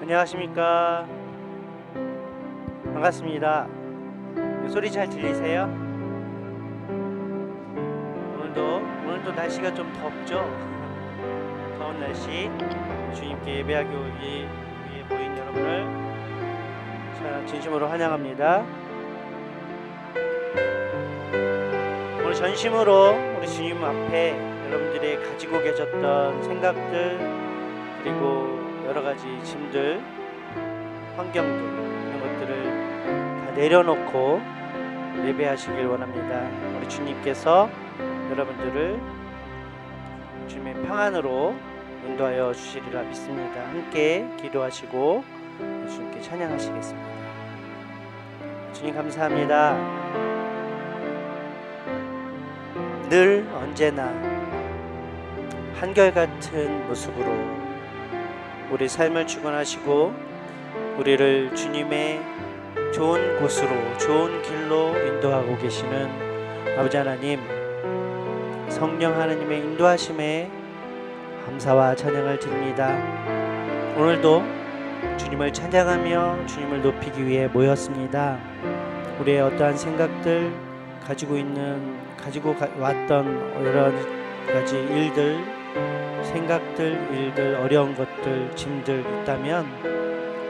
안녕하십니까. 반갑습니다. 소리 잘 들리세요? 오늘도 날씨가 좀 덥죠? 더운 날씨 주님께 예배하기 위해 모인 여러분을 진심으로 환영합니다. 오늘 전심으로 우리 주님 앞에 여러분들이 가지고 계셨던 생각들, 그리고 여러가지 짐들, 환경들, 이런 것들을 다 내려놓고 예배하시길 원합니다. 우리 주님께서 여러분들을 주님의 평안으로 인도하여 주시리라 믿습니다. 함께 기도하시고 주님께 찬양하시겠습니다. 주님 감사합니다. 늘 언제나 한결같은 모습으로 우리 삶을 주관하시고 우리를 주님의 좋은 곳으로, 좋은 길로 인도하고 계시는 아버지 하나님, 성령 하나님의 인도하심에 감사와 찬양을 드립니다. 오늘도 주님을 찬양하며 주님을 높이기 위해 모였습니다. 우리의 어떠한 생각들, 가지고 왔던 여러 가지 일들, 생각들, 일들, 어려운 것들, 짐들 있다면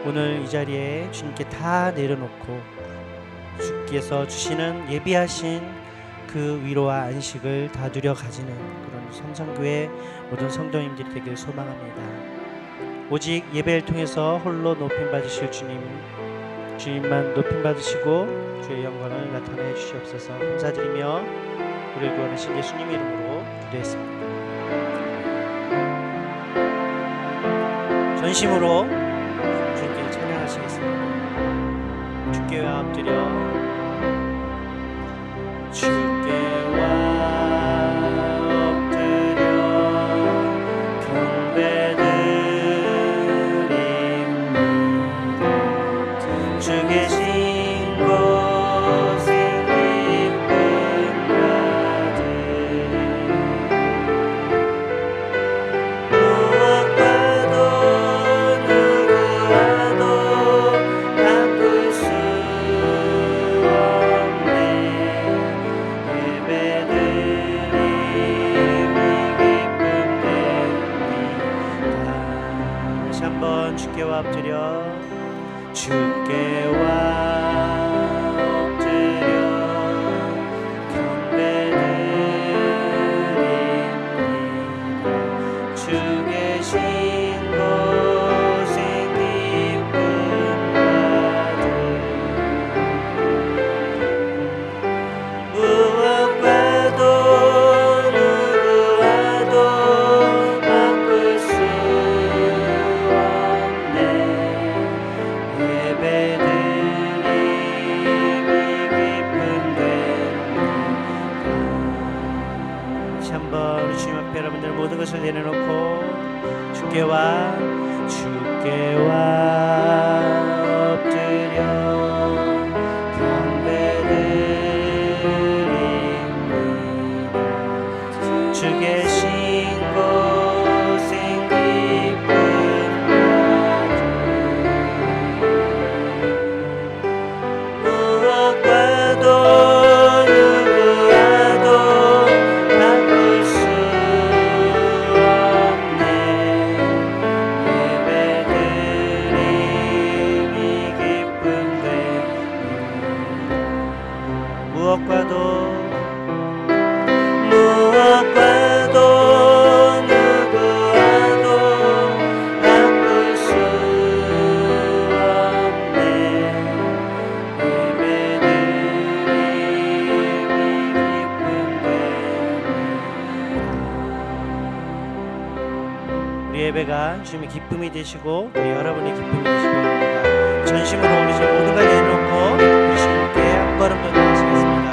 오늘 이 자리에 주님께 다 내려놓고 주께서 주시는 예비하신 그 위로와 안식을 다 누려 가지는 그런 성산교회 모든 성도님들이 되길 소망합니다. 오직 예배를 통해서 홀로 높임 받으실 주님만 높임 받으시고 주의 영광을 나타내 주시옵소서. 감사드리며 우리를 구원하신 예수님 이름으로 기도했습니다. 전심으로 주님께 찬양하시겠습니다. 주께 엎드려 경배드립니다. 주 계신 곳에 기쁨 가득 무엇과도 누구와도 바꿀 수 없네. 예배드림이 기쁨 됩니다. 다시 한번 주께와 엎드려 주께와 엎드려 경배드립니다. 주 계신 곳에 기쁨 가득 무엇과도 누구와도 바꿀 수 없네. 예배드림이 기쁨 됩니다. 다시 한번 우리 주님 앞에 여러분들 모든 것을 내려놓고 주께와 엎드려 경배드립니다. 주 계신 곳에 기쁨 가득 무엇과도 누구와도 바꿀 수 없네. 예배드림이 기쁨 됩니다. 무엇과도 누구와도 바꿀 수 없네. 예배드림이 기쁨 됩니다. 우리 예배가 주님의 기쁨이 되시고 우리 여러분의 기쁨이 되시기 바랍니다. 전심으로 우리 집 모든 걸 내려놓고 우리 주님께 한 걸음 더 나아가시겠습니다.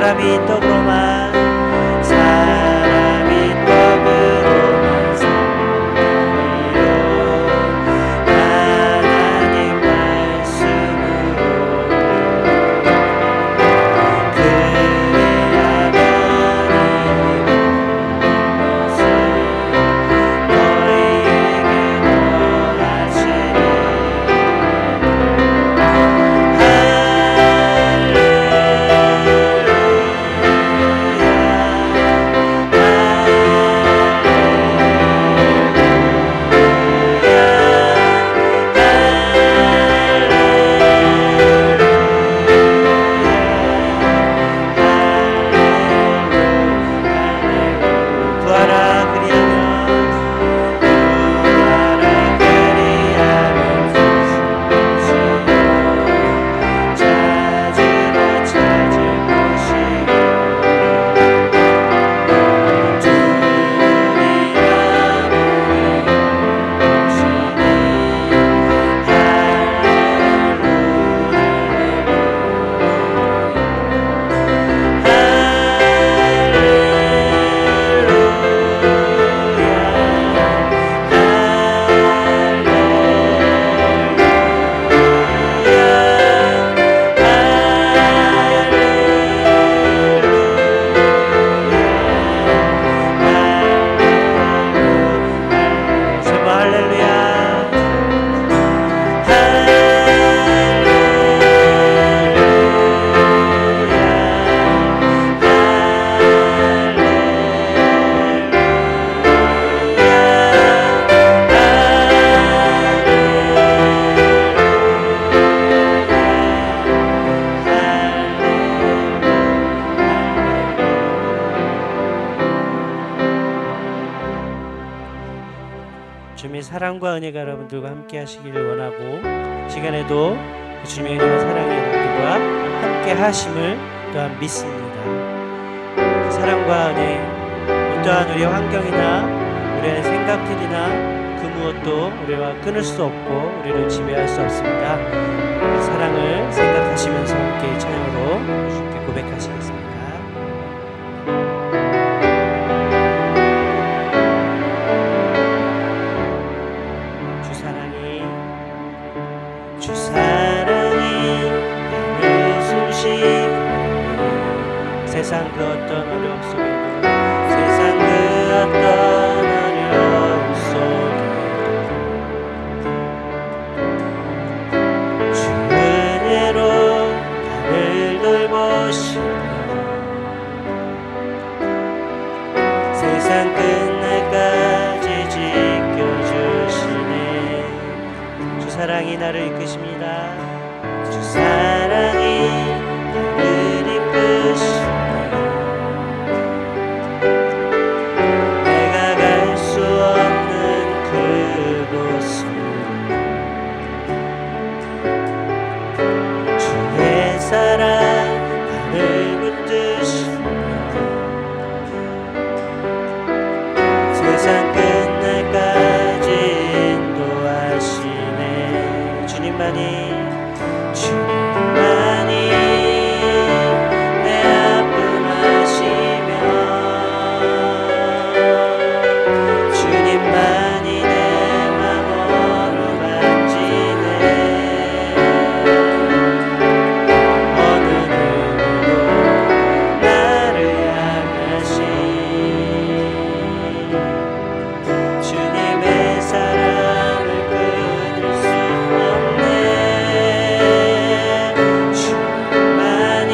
사람이 떡으로만 사리요 하나님 말씀으로 그래야만 주님의 사랑과 은혜가 여러분들과 함께 하시기를 원하고, 시간에도 그 주님의 은혜와 사랑이 여러분들과 함께 하심을 또한 믿습니다. 사랑과 은혜, 어떠한 우리의 환경이나 우리의 생각들이나 그 무엇도 우리와 끊을 수 없고 우리를 지배할 수 없습니다. 그 사랑을 생각하시면서 함께 찬양으로 주님께 고백하시겠습니다. 주 사랑이 나를 숨쉬게 세상 그 어떤 어려움 속에도 세상 그 어떤 어려움 속에도 주 은혜로 나를 돌보시며 세상 끝날까지 지켜주시네. 주 사랑이 나를 이끄십니다. 주 사랑이 나를 이끄시네. 내가 갈 수 없는 그곳으로 주의 사랑 나를 붙드시며 세상 끝날까지 인도하시네. 주님만이 내 아픔 아시며 주님만이 내 맘으로 만지네. 어느 누구도 나를 향하신 주님의 사랑을 끊을 수 없네. 주님만이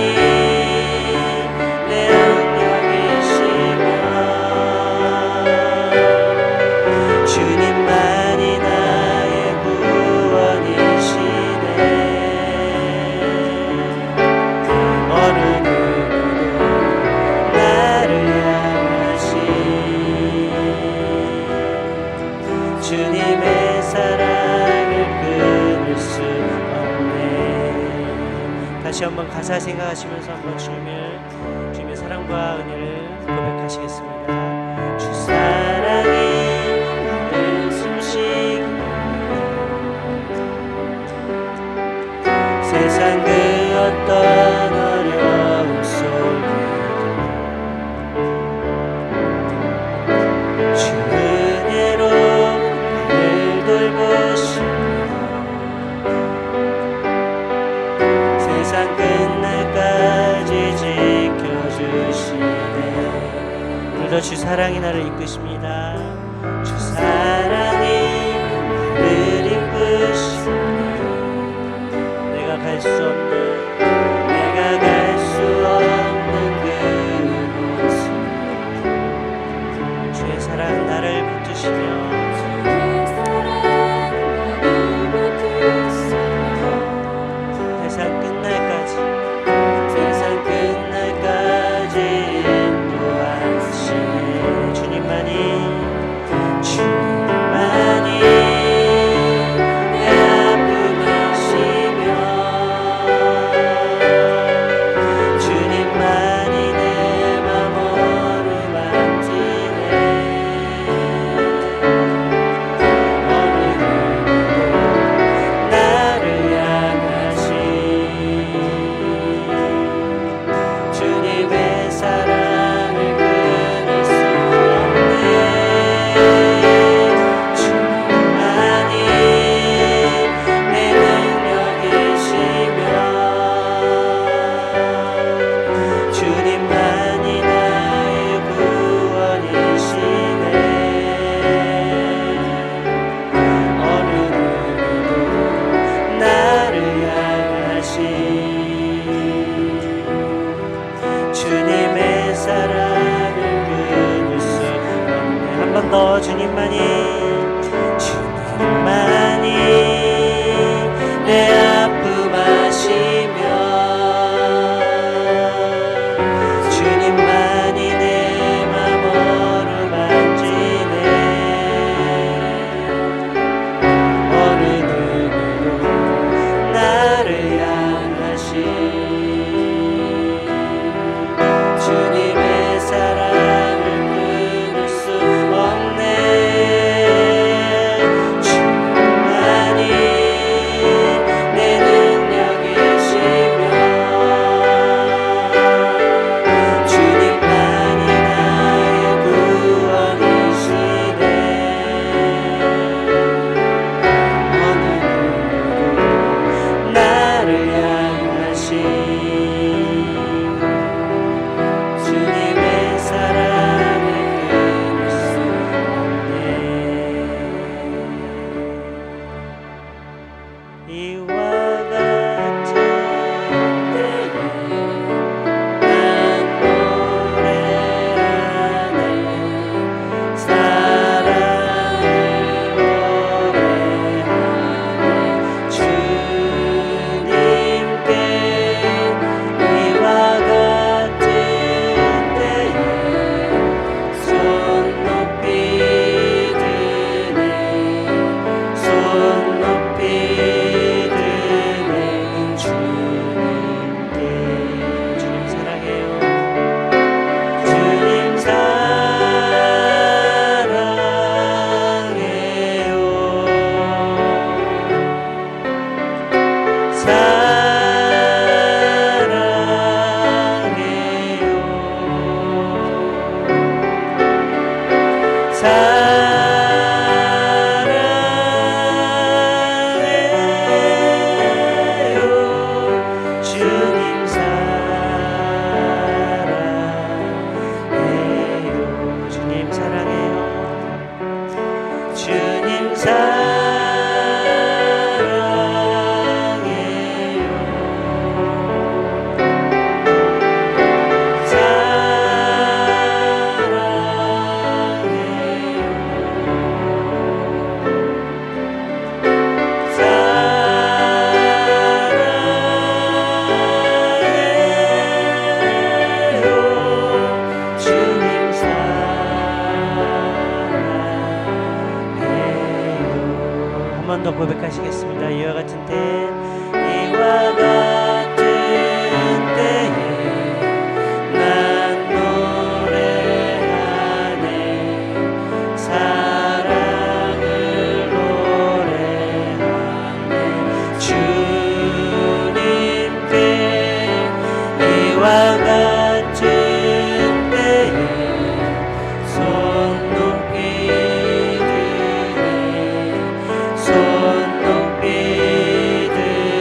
내 영역이시며 주님만이 나의 구원이시네. 어느 누구도 나를 향하신 주님의 사랑을 끊을 수 없네. 다시 한번 가사 생각하시면서 한번 주님의 사랑과 은혜를 고백하시겠습니다. 주 사랑이 나를 숨쉬게 세상 그 어떤 어려움 속에 오늘도 주 사랑이 나를 이끄십니다. 주 사랑이 나를 이끄시니 내가 갈 수 없는 그곳을 주의 사랑 나를 붙드시며 세상 끝날까지 인도하시네. 주님만이 내 아픔이시며 주님만이 내 맘 어루만지네. 어느 누구도 나를 향하시 주님의 사랑을 끊을 수 없네. 주님만이 내 능력이시며 주님만이 나의 구원이시네. 어느 누구도 나를 향하시 주님의 사랑을 끊을 수 없네. 한 번 더 주님만이 내 아픔 아시며 주님만이 내 맘 어루만지네. 어느 누구도 나를 향하시 주님의 사랑을 끊을 수 없네. 주님만이 내 능력이시며 주님만이 나의 구원이시네. 어느 누구도 나를 향하시 주님의 사랑을 끊을 수 없네. 이와 같은 때에 난 노래하네. 사랑을 노래하네. 주님께 이와 같은 때에 손 높이 드네. 손 높이 드네. 주님께 주님 사랑해요. 주님 사랑해요. 주님 사랑해요. 주님 사랑해요. 주님 한 번 더 고백하시겠습니다. 이와 같은 때 이와 같은 때에 난 노래하네. 사랑을 노래하네. 주님께 이와 같은 때에 손 높이 드네. 손 높이 드네.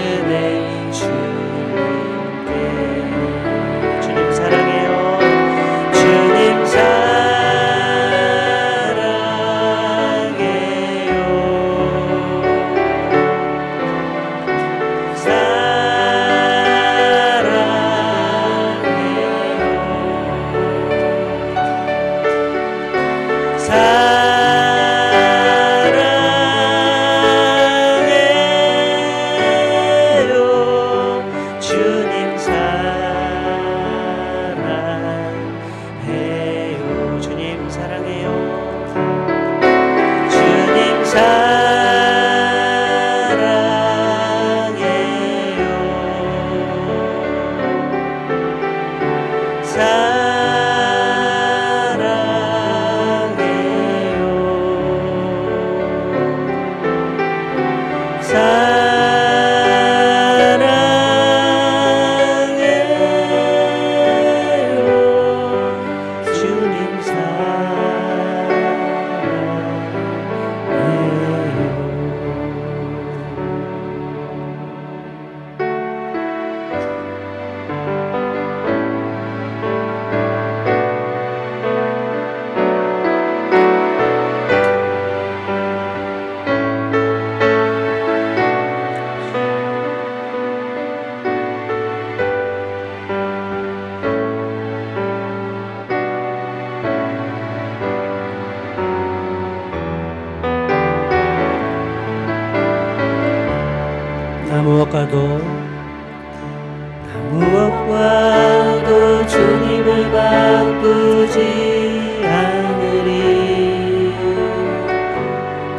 구하지 않으리.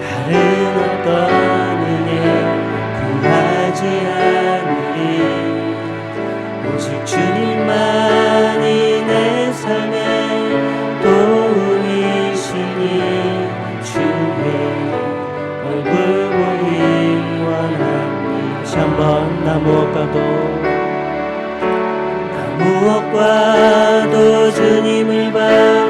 다른 어떤 은혜 구하지 않으리. 오직 주님만이 내 삶의 도움이시니 주의 얼굴 보기 원합니다. 다시 한번 나 무엇과도 무엇과도 주님을 바라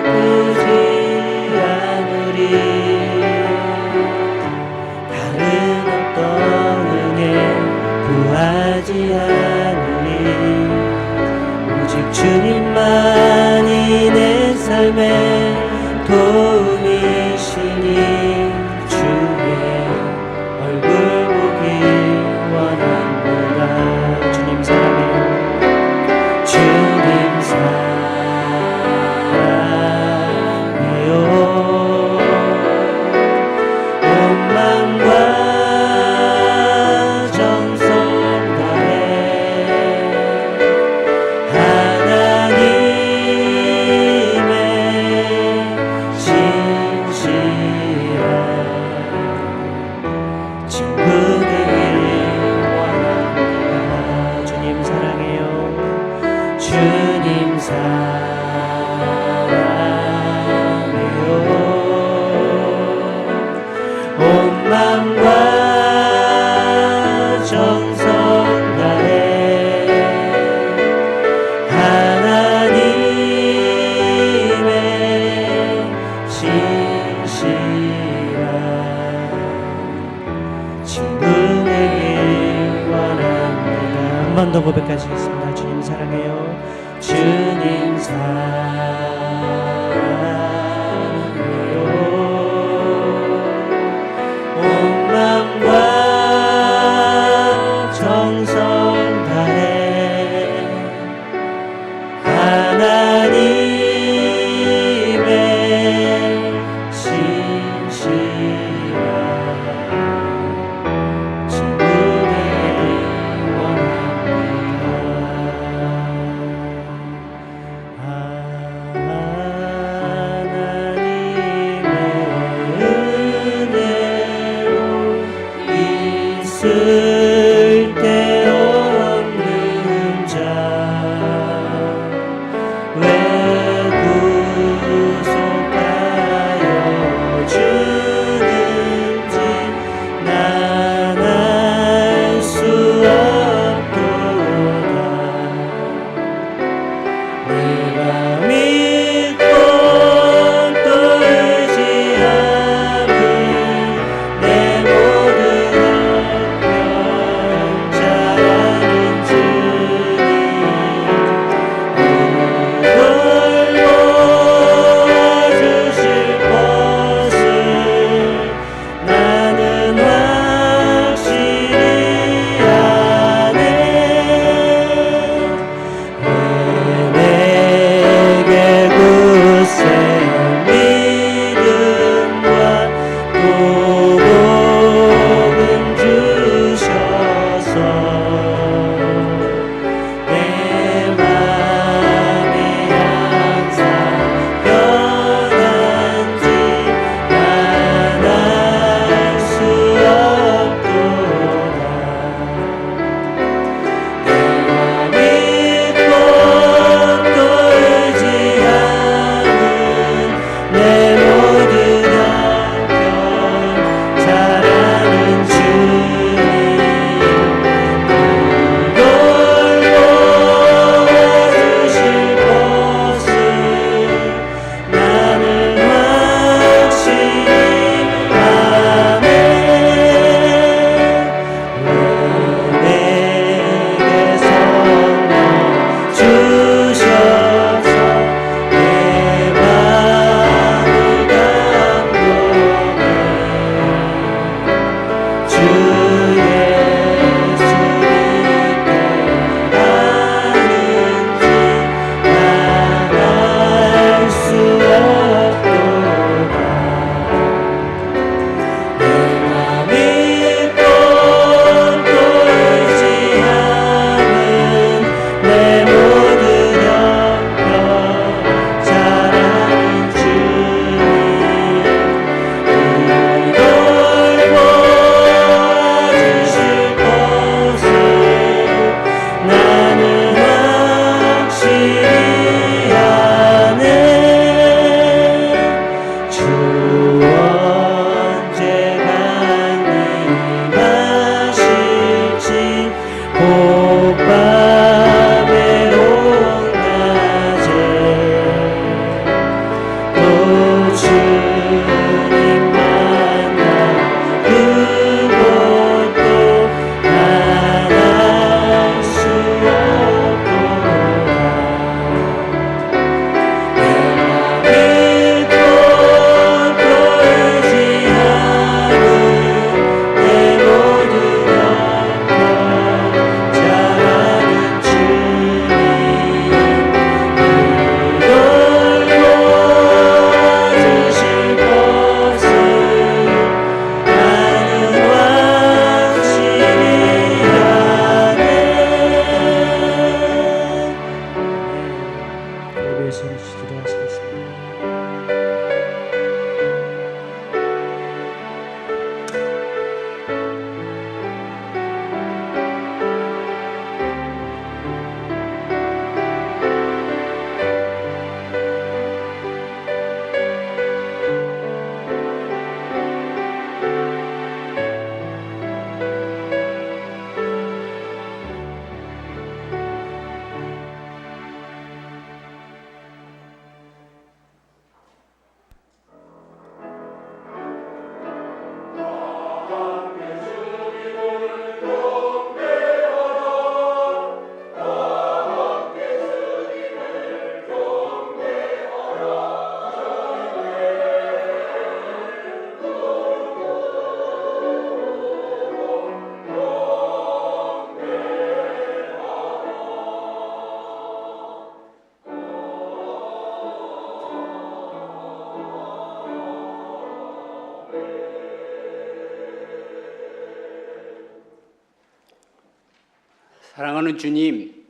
사랑하는 주님,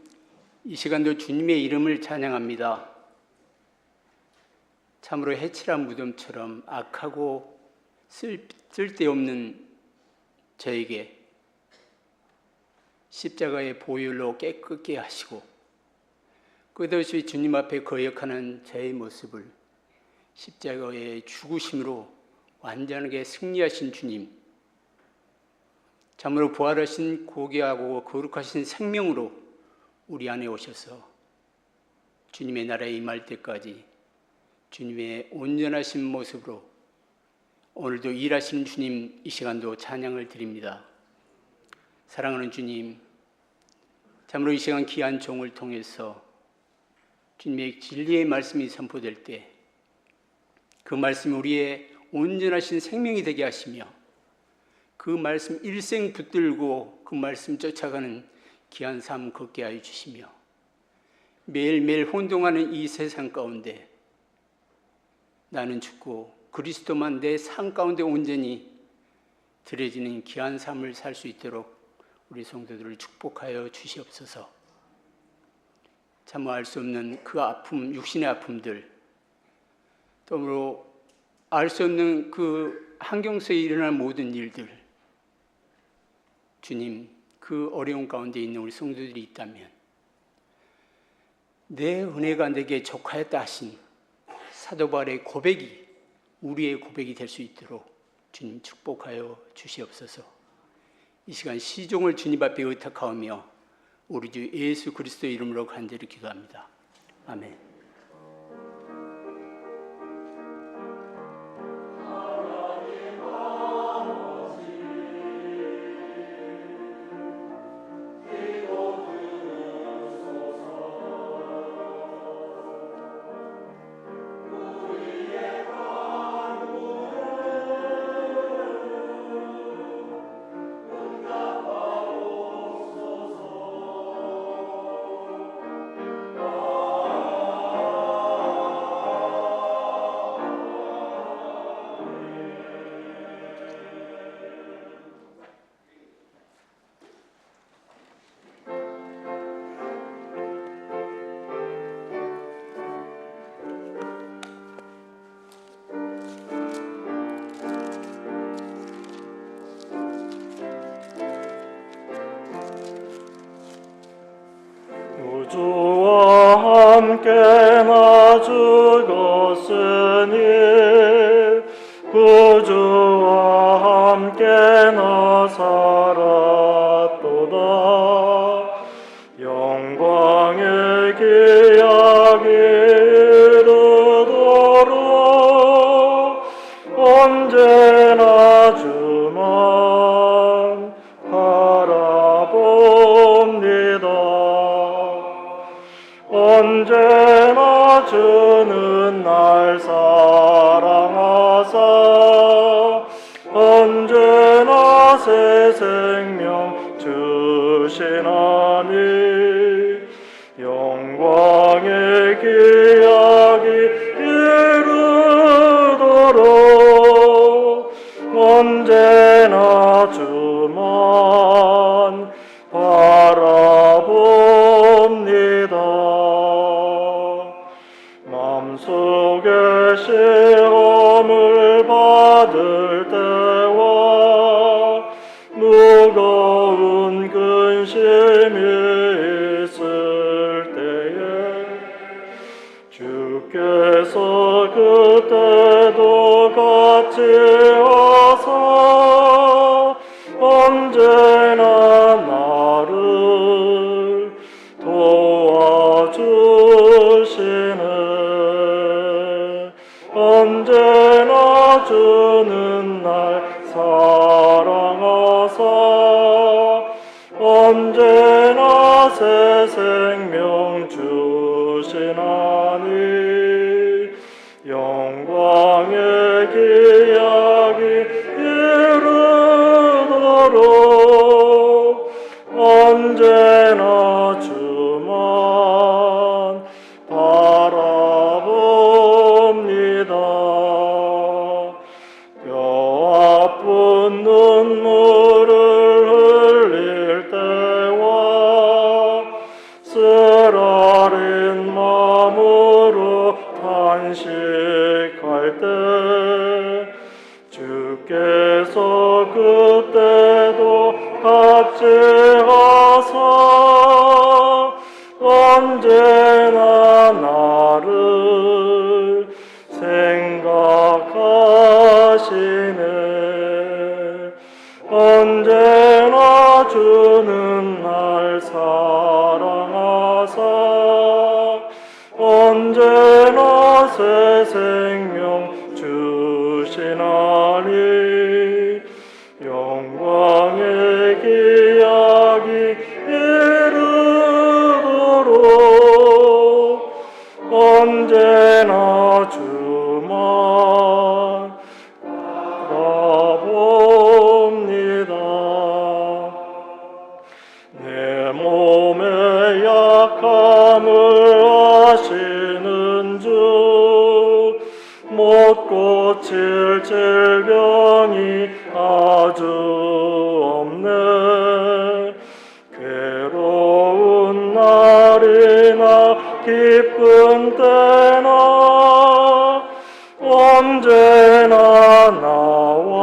이 시간도 주님의 이름을 찬양합니다. 참으로 해칠한 무덤처럼 악하고 쓸데없는 저에게 십자가의 보혈로 깨끗게 하시고 끝없이 주님 앞에 거역하는 저의 모습을 십자가의 죽으심으로 완전하게 승리하신 주님, 참으로 부활하신 고귀하고 거룩하신 생명으로 우리 안에 오셔서 주님의 나라에 임할 때까지 주님의 온전하신 모습으로 오늘도 일하시는 주님, 이 시간도 찬양을 드립니다. 사랑하는 주님, 참으로 이 시간 귀한 종을 통해서 주님의 진리의 말씀이 선포될 때 그 말씀이 우리의 온전하신 생명이 되게 하시며 그 말씀 일생 붙들고 그 말씀 쫓아가는 귀한 삶 걷게 하여 주시며 매일매일 혼동하는 이 세상 가운데 나는 죽고 그리스도만 내 삶 가운데 온전히 드려지는 귀한 삶을 살 수 있도록 우리 성도들을 축복하여 주시옵소서. 참 알 수 없는 그 아픔, 육신의 아픔들, 또 알 수 없는 그 환경 속에 일어난 모든 일들, 주님, 그 어려운 가운데 있는 우리 성도들이 있다면 내 은혜가 내게 족하였다 하신 사도 바울의 고백이 우리의 고백이 될 수 있도록 주님 축복하여 주시옵소서. 이 시간 시종을 주님 앞에 의탁하오며 우리 주 예수 그리스도의 이름으로 간절히 기도합니다. 아멘. 주와 함께 나 죽었으니 구주와 함께 나 살았도다. 영광의 기약이 이르도록 언제나 주만 바라봅니다. 언제나 주는 날 사랑하사 언제나 새 생명 주시나니 영광의 기약이 이르도록 언제나 주만 바라봅니다. 마음속에 시험을 받을 때와 무거운 근심이 있을 때에 주께서 그때도 같이 하사 언제나 나를 도와주시네. 언제나 주는 날 사랑하사 언제나 새 생명 주시나니 안식할 때 주께서 그때도 각지하사 언제나 나를 생각하시네. 언제나 주는 날 사랑하사 언제나 새 생명 주시나니 영광의 기약이 이르도록 언제나 주만 바라봅니다. 내 몸의 약함을 아시는 주 못 고칠 질병이 아주 없네. 괴로운 날이나 기쁜 때나 언제나 나와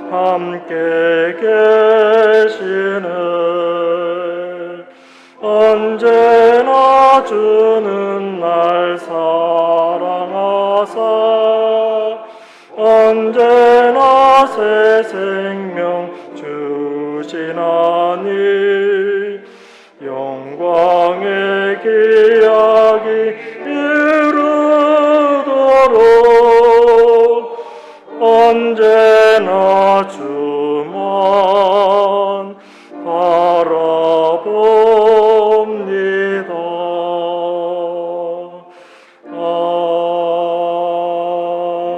함께 계시네. 언제나 주는 날 사랑하사 언제나 새 생명 주시나니 영광의 기약이 이르도록 언제나 주만 바라봅니다.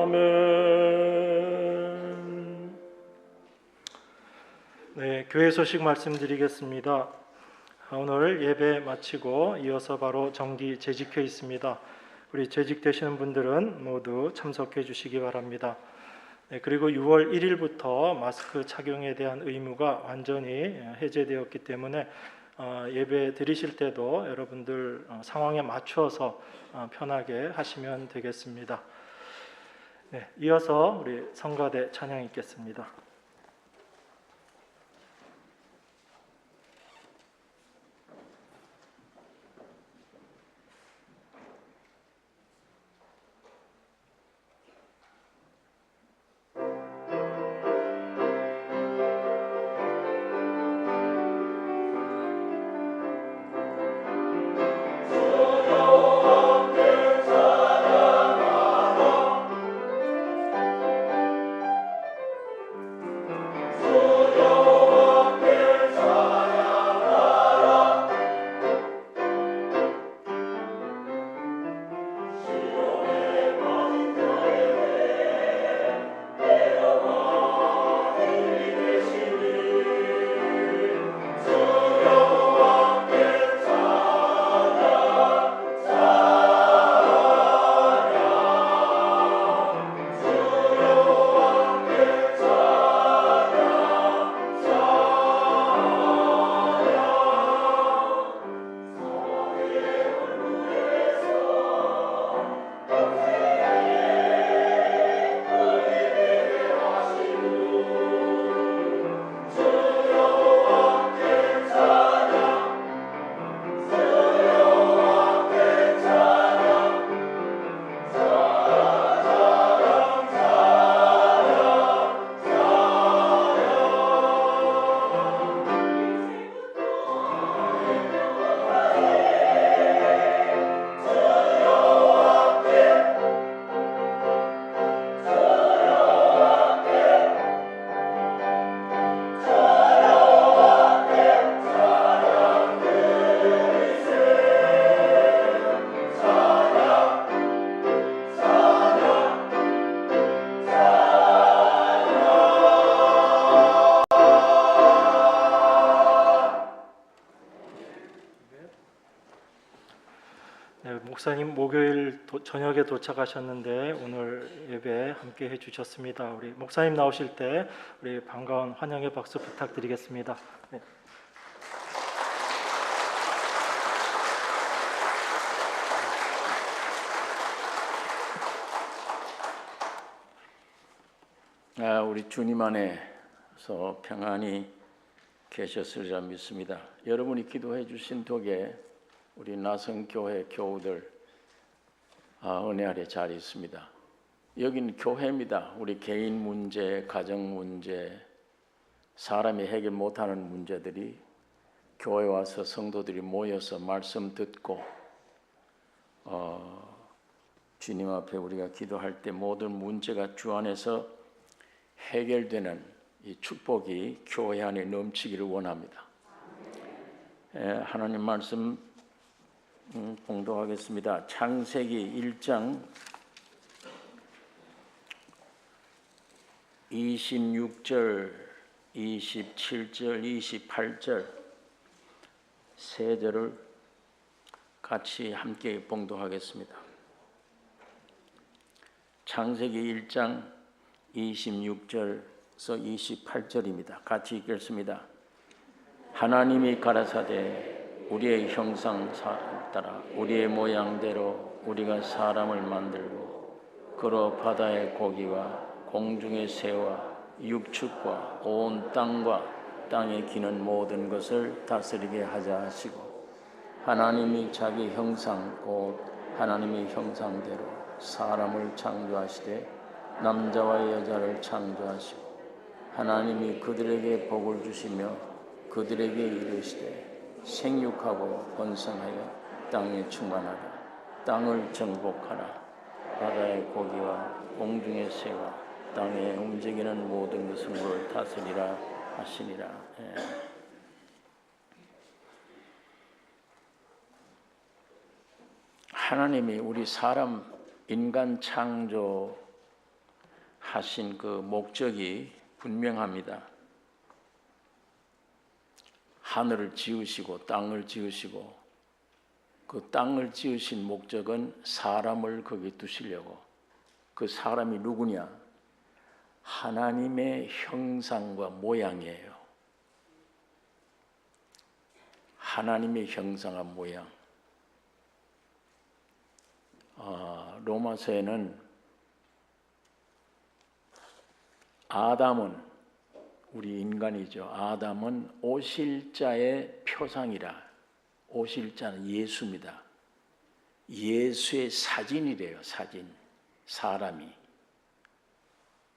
아멘. 네, 교회 소식 말씀드리겠습니다. 오늘 예배 마치고 이어서 바로 정기 재직회 있습니다. 우리 재직되시는 분들은 모두 참석해 주시기 바랍니다. 네, 그리고 6월 1일부터 마스크 착용에 대한 의무가 완전히 해제되었기 때문에 예배 드리실 때도 여러분들 상황에 맞추어서 편하게 하시면 되겠습니다. 네, 이어서 우리 성가대 찬양 있겠습니다. 목사님 목요일 저녁에 도착하셨는데 오늘 예배 함께 해주셨습니다. 우리 목사님 나오실 때 우리 반가운 환영의 박수 부탁드리겠습니다. 네. 우리 주님 안에서 평안히 계셨으리라 믿습니다. 여러분이 기도해 주신 덕에 우리 나성교회 교우들 은혜 아래 잘 있습니다. 여기는 교회입니다. 우리 개인 문제, 가정 문제, 사람이 해결 못하는 문제들이 교회 와서 성도들이 모여서 말씀 듣고 주님 앞에 우리가 기도할 때 모든 문제가 주 안에서 해결되는 이 축복이 교회 안에 넘치기를 원합니다. 하나님 말씀 봉독하겠습니다. 창세기 1장 26절, 27절, 28절 세 절을 같이 함께 봉독하겠습니다. 창세기 1장 26절에서 28절입니다. 같이 읽겠습니다. 하나님이 가라사대 우리의 형상 따라 우리의 모양대로 우리가 사람을 만들고 그로 바다의 고기와 공중의 새와 육축과 온 땅과 땅에 기는 모든 것을 다스리게 하자 하시고 하나님이 자기 형상 곧 하나님의 형상대로 사람을 창조하시되 남자와 여자를 창조하시고 하나님이 그들에게 복을 주시며 그들에게 이르시되 생육하고 번성하여 땅에 충만하라 땅을 정복하라 바다의 고기와 공중의 새와 땅에 움직이는 모든 것을 물을 다스리라 하시니라. 하나님이 우리 사람 인간 창조하신 그 목적이 분명합니다. 하늘을 지으시고 땅을 지으시고 그 땅을 지으신 목적은 사람을 거기 두시려고. 그 사람이 누구냐? 하나님의 형상과 모양이에요. 하나님의 형상과 모양. 로마서에는 아담은 우리 인간이죠. 아담은 오실자의 표상이라. 오실자는 예수입니다. 예수의 사진이래요. 사진.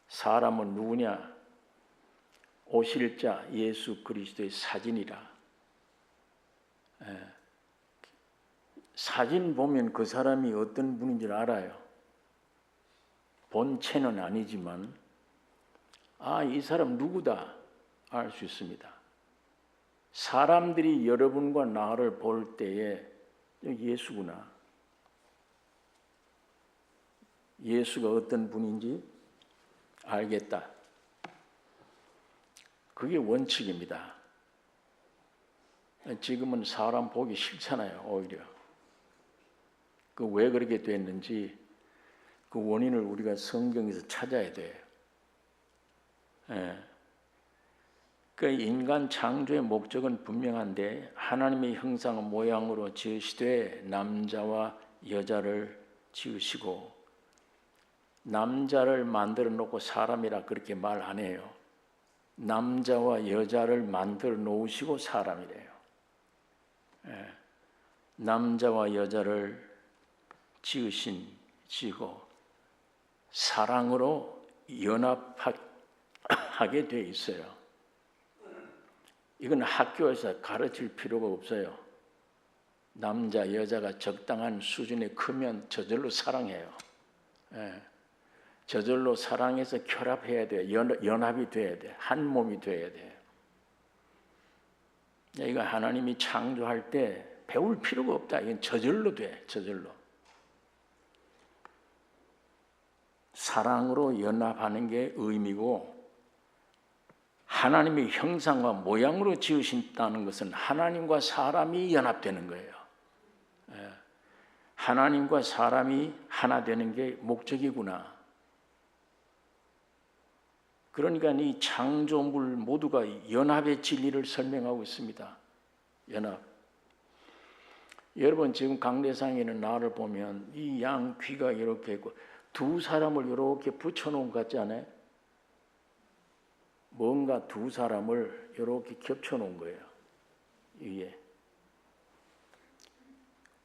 사람은 누구냐? 오실자 예수 그리스도의 사진이라. 사진 보면 그 사람이 어떤 분인지 알아요. 본체는 아니지만 이 사람 누구다 알 수 있습니다. 사람들이 여러분과 나를 볼 때에 예수구나. 예수가 어떤 분인지 알겠다. 그게 원칙입니다. 지금은 사람 보기 싫잖아요. 오히려. 그 왜 그렇게 됐는지 그 원인을 우리가 성경에서 찾아야 돼요. 그 인간 창조의 목적은 분명한데 하나님의 형상 모양으로 지으시되 남자와 여자를 지으시고 남자를 만들어 놓고 사람이라 그렇게 말 안 해요. 남자와 여자를 만들어 놓으시고 사람이래요. 남자와 여자를 지으시고 사랑으로 연합하게 돼 있어요. 이건 학교에서 가르칠 필요가 없어요. 남자, 여자가 적당한 수준에 크면 저절로 사랑해요. 저절로 사랑해서 결합해야 돼요. 연합이 돼야 돼. 한 몸이 돼야 돼요. 이거 하나님이 창조할 때 배울 필요가 없다. 이건 저절로 돼. 저절로. 사랑으로 연합하는 게 의미고 하나님의 형상과 모양으로 지으신다는 것은 하나님과 사람이 연합되는 거예요. 하나님과 사람이 하나 되는 게 목적이구나. 그러니까 이 창조물 모두가 연합의 진리를 설명하고 있습니다. 연합. 여러분 지금 강대상에 있는 나를 보면 이 양 귀가 이렇게 있고 두 사람을 이렇게 붙여놓은 것 같지 않아요? 뭔가 두 사람을 이렇게 겹쳐 놓은 거예요. 위에.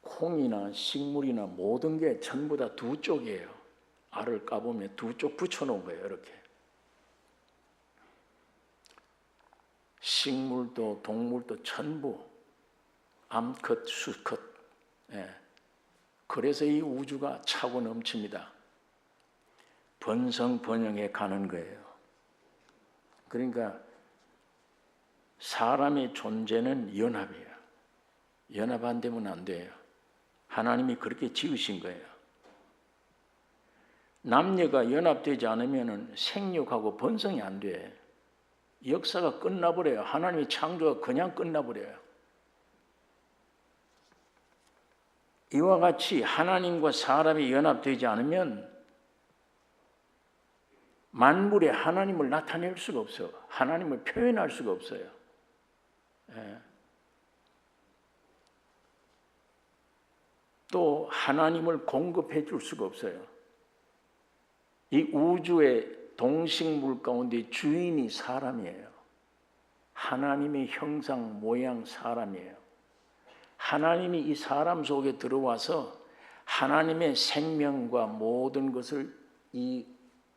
콩이나 식물이나 모든 게 전부 다 두 쪽이에요. 알을 까보면 두 쪽 붙여 놓은 거예요. 이렇게. 식물도 동물도 전부 암컷, 수컷. 예. 그래서 이 우주가 차고 넘칩니다. 번성번영해 가는 거예요. 그러니까 사람의 존재는 연합이에요. 연합 안 되면 안 돼요. 하나님이 그렇게 지으신 거예요. 남녀가 연합되지 않으면 생육하고 번성이 안 돼. 역사가 끝나버려요. 하나님의 창조가 그냥 끝나버려요. 이와 같이 하나님과 사람이 연합되지 않으면 만물에 하나님을 나타낼 수가 없어요. 하나님을 표현할 수가 없어요. 예. 또 하나님을 공급해 줄 수가 없어요. 이 우주의 동식물 가운데 주인이 사람이에요. 하나님의 형상, 모양 사람이에요. 하나님이 이 사람 속에 들어와서 하나님의 생명과 모든 것을 이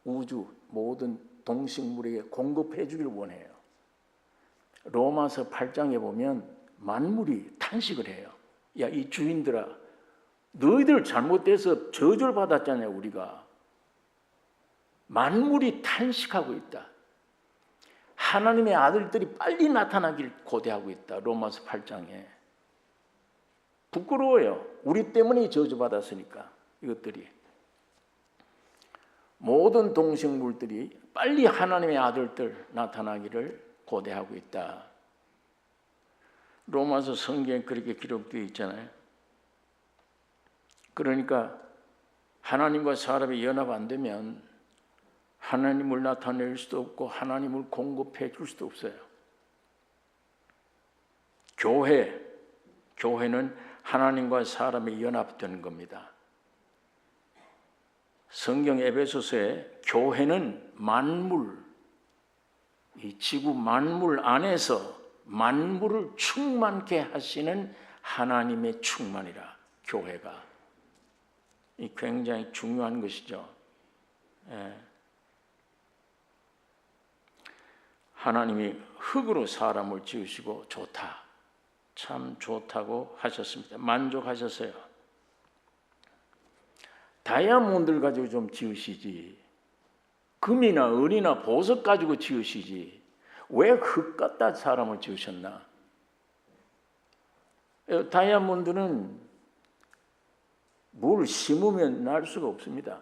우주, 모든 동식물에게 공급해 주길 원해요. 로마서 8장에 보면 만물이 탄식을 해요. 야, 이 주인들아, 너희들 잘못돼서 저주를 받았잖아요, 우리가. 만물이 탄식하고 있다. 하나님의 아들들이 빨리 나타나길 고대하고 있다. 로마서 8장에. 부끄러워요. 우리 때문에 저주받았으니까 이것들이. 모든 동식물들이 빨리 하나님의 아들들 나타나기를 고대하고 있다. 로마서 성경에 그렇게 기록되어 있잖아요. 그러니까 하나님과 사람이 연합 안 되면 하나님을 나타낼 수도 없고 하나님을 공급해 줄 수도 없어요. 교회는 하나님과 사람이 연합되는 겁니다. 성경 에베소서에 교회는 만물, 이 지구 만물 안에서 만물을 충만케 하시는 하나님의 충만이라. 교회가 이 굉장히 중요한 것이죠. 예. 하나님이 흙으로 사람을 지으시고 좋다, 참 좋다고 하셨습니다. 만족하셨어요. 다이아몬드를 가지고 좀 지으시지, 금이나 은이나 보석 가지고 지으시지, 왜 흙 갖다 사람을 지으셨나? 다이아몬드는 뭘 심으면 날 수가 없습니다.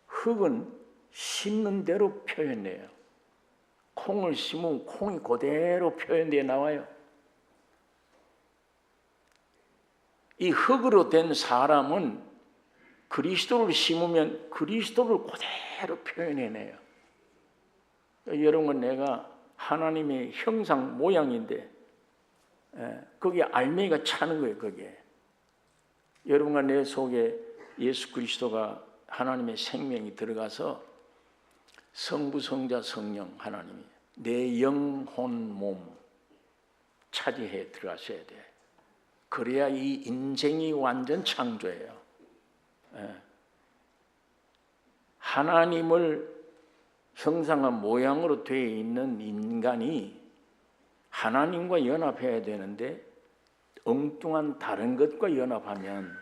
흙은 심는 대로 표현돼요. 콩을 심으면 콩이 그대로 표현되어 나와요. 이 흙으로 된 사람은 그리스도를 심으면 그리스도를 그대로 표현해내요. 여러분, 내가 하나님의 형상 모양인데 거기에 알맹이가 차는 거예요. 거기에 여러분과 내 속에 예수 그리스도가 하나님의 생명이 들어가서 성부, 성자, 성령 하나님이 내 영혼, 몸 차지해 들어가셔야 돼. 그래야 이 인생이 완전 창조예요. 하나님을 형상한 모양으로 되어 있는 인간이 하나님과 연합해야 되는데 엉뚱한 다른 것과 연합하면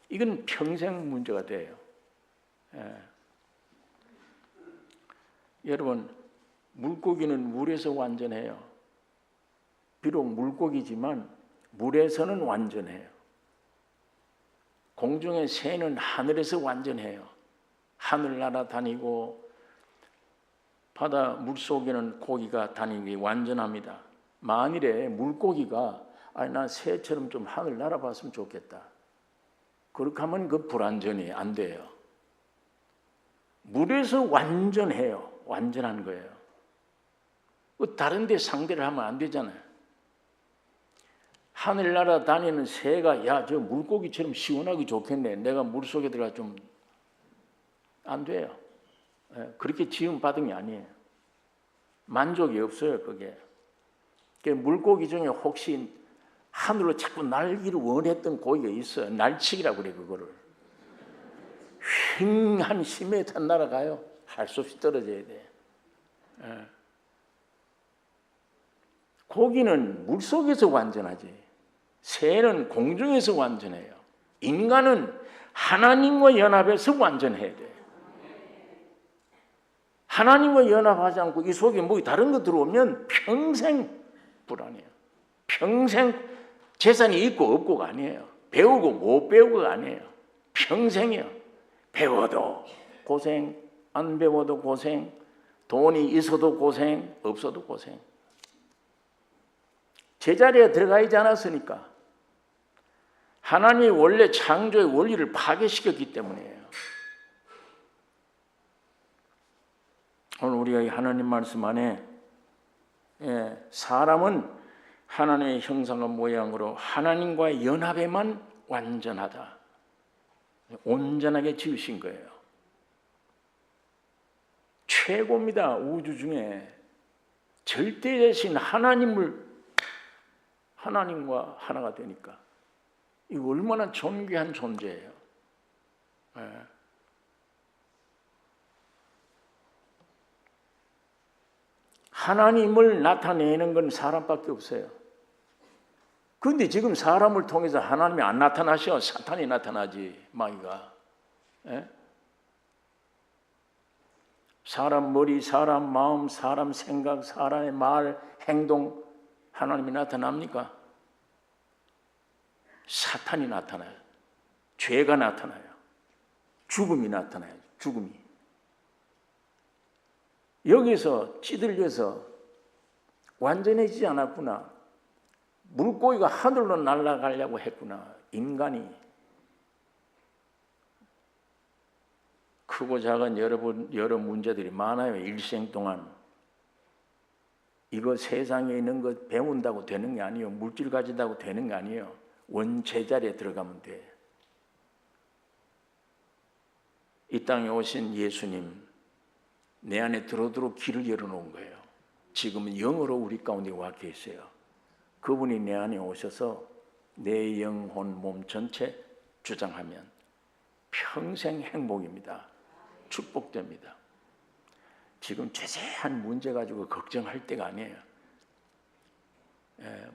이건 평생 문제가 돼요. 여러분, 물고기는 물에서 완전해요. 비록 물고기지만 물에서는 완전해요. 공중의 새는 하늘에서 완전해요. 하늘 날아다니고 바다 물속에는 고기가 다니기 완전합니다. 만일에 물고기가 나 새처럼 좀 하늘 날아봤으면 좋겠다, 그렇게 하면 그 불완전히 안 돼요. 물에서 완전해요. 완전한 거예요. 다른 데 상대를 하면 안 되잖아요. 하늘 날아다니는 새가 야, 저 물고기처럼 시원하기 좋겠네, 내가 물속에 들어가 좀 안 돼요. 그렇게 지음 받은 게 아니에요. 만족이 없어요. 그게. 물고기 중에 혹시 하늘로 자꾸 날기를 원했던 고기가 있어요. 날치기라고 그래. 그거를 휙 한 10m 날아가요. 할 수 없이 떨어져야 돼. 고기는 물속에서 완전하지, 새는 공중에서 완전해요. 인간은 하나님과 연합해서 완전해야 돼. 하나님과 연합하지 않고 이 속에 뭐 다른 거 들어오면 평생 불안해요. 평생 재산이 있고 없고가 아니에요. 배우고 못 배우고가 아니에요. 평생이요. 배워도 고생, 안 배워도 고생, 돈이 있어도 고생, 없어도 고생. 제자리에 들어가 있지 않았으니까. 하나님이 원래 창조의 원리를 파괴시켰기 때문이에요. 오늘 우리가 이 하나님 말씀 안에 사람은 하나님의 형상과 모양으로 하나님과의 연합에만 완전하다, 온전하게 지으신 거예요. 최고입니다. 우주 중에 절대되신 하나님과 하나가 되니까 이거 얼마나 존귀한 존재예요. 하나님을 나타내는 건 사람밖에 없어요. 그런데 지금 사람을 통해서 하나님이 안 나타나셔. 사탄이 나타나지, 마귀가. 사람 머리, 사람 마음, 사람 생각, 사람의 말, 행동, 하나님이 나타납니까? 사탄이 나타나요. 죄가 나타나요. 죽음이 나타나요. 죽음이. 여기서 찌들려서 완전해지지 않았구나. 물고기가 하늘로 날아가려고 했구나. 인간이. 크고 작은 여러 문제들이 많아요. 일생 동안. 이거 세상에 있는 거 배운다고 되는 게 아니에요. 물질 가진다고 되는 게 아니에요. 원제자리에 들어가면 돼. 이 땅에 오신 예수님, 내 안에 들어오도록 길을 열어놓은 거예요. 지금은 영으로 우리 가운데 와 계세요. 그분이 내 안에 오셔서 내 영혼, 몸 전체 주장하면 평생 행복입니다. 축복됩니다. 지금 자세한 문제 가지고 걱정할 때가 아니에요.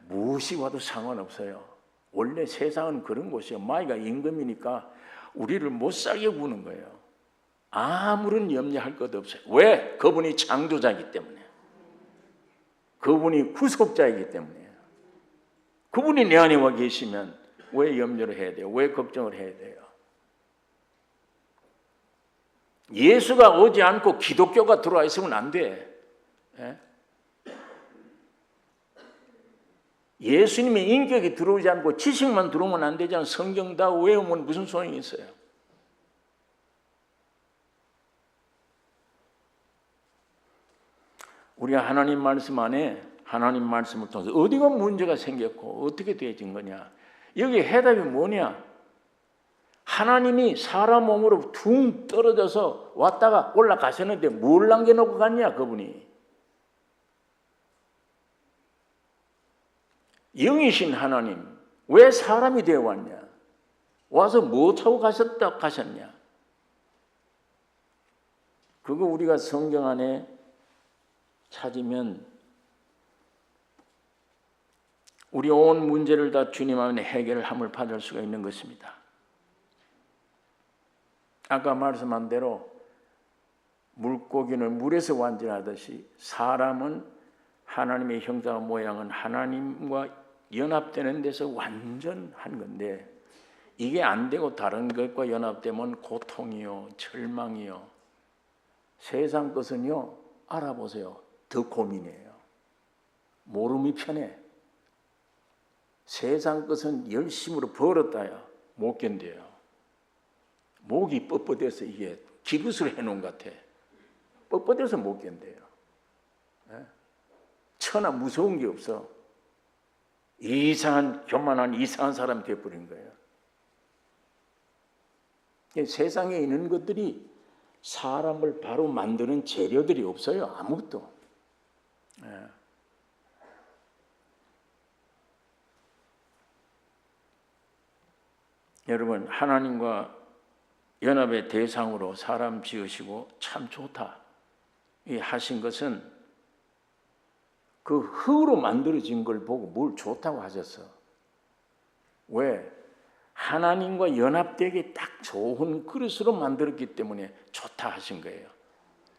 무엇이 와도 상관없어요. 원래 세상은 그런 곳이에요. 마귀가 임금이니까 우리를 못 살게 구는 거예요. 아무런 염려할 것 없어요. 왜? 그분이 창조자이기 때문에. 그분이 구속자이기 때문에. 그분이 내 안에 와 계시면 왜 염려를 해야 돼요? 왜 걱정을 해야 돼요? 예수가 오지 않고 기독교가 들어와 있으면 안 돼. 예수님의 인격이 들어오지 않고 지식만 들어오면 안 되잖아. 성경 다 외우면 무슨 소용이 있어요? 우리가 하나님 말씀 안에 하나님 말씀을 통해서 어디가 문제가 생겼고 어떻게 되어진 거냐? 여기 해답이 뭐냐? 하나님이 사람 몸으로 둥 떨어져서 왔다가 올라가셨는데 뭘 남겨놓고 갔냐? 그분이 영이신 하나님 왜 사람이 되어 왔냐? 와서 뭐 타고 가셨냐? 그거 우리가 성경 안에 찾으면 우리 온 문제를 다 주님 안에 해결함을 받을 수가 있는 것입니다. 아까 말씀한 대로 물고기는 물에서 완전하듯이 사람은 하나님의 형상과 모양은 하나님과 연합되는 데서 완전한 건데 이게 안 되고 다른 것과 연합되면 고통이요, 절망이요. 세상 것은요, 알아보세요. 더 고민이에요. 모름이 편해. 세상 것은 열심으로 벌었다야 못 견뎌요. 목이 뻣뻣해서 이게 기부스를 해놓은 것 같아. 뻣뻣해서 못 견뎌요. 천하 무서운 게 없어. 이상한 교만한 이상한 사람이 되어버린 거예요. 세상에 있는 것들이 사람을 바로 만드는 재료들이 없어요. 아무것도. 여러분, 하나님과 연합의 대상으로 사람 지으시고 참 좋다 이 하신 것은 그 흙으로 만들어진 걸 보고 뭘 좋다고 하셨어. 왜? 하나님과 연합되게 딱 좋은 그릇으로 만들었기 때문에 좋다 하신 거예요.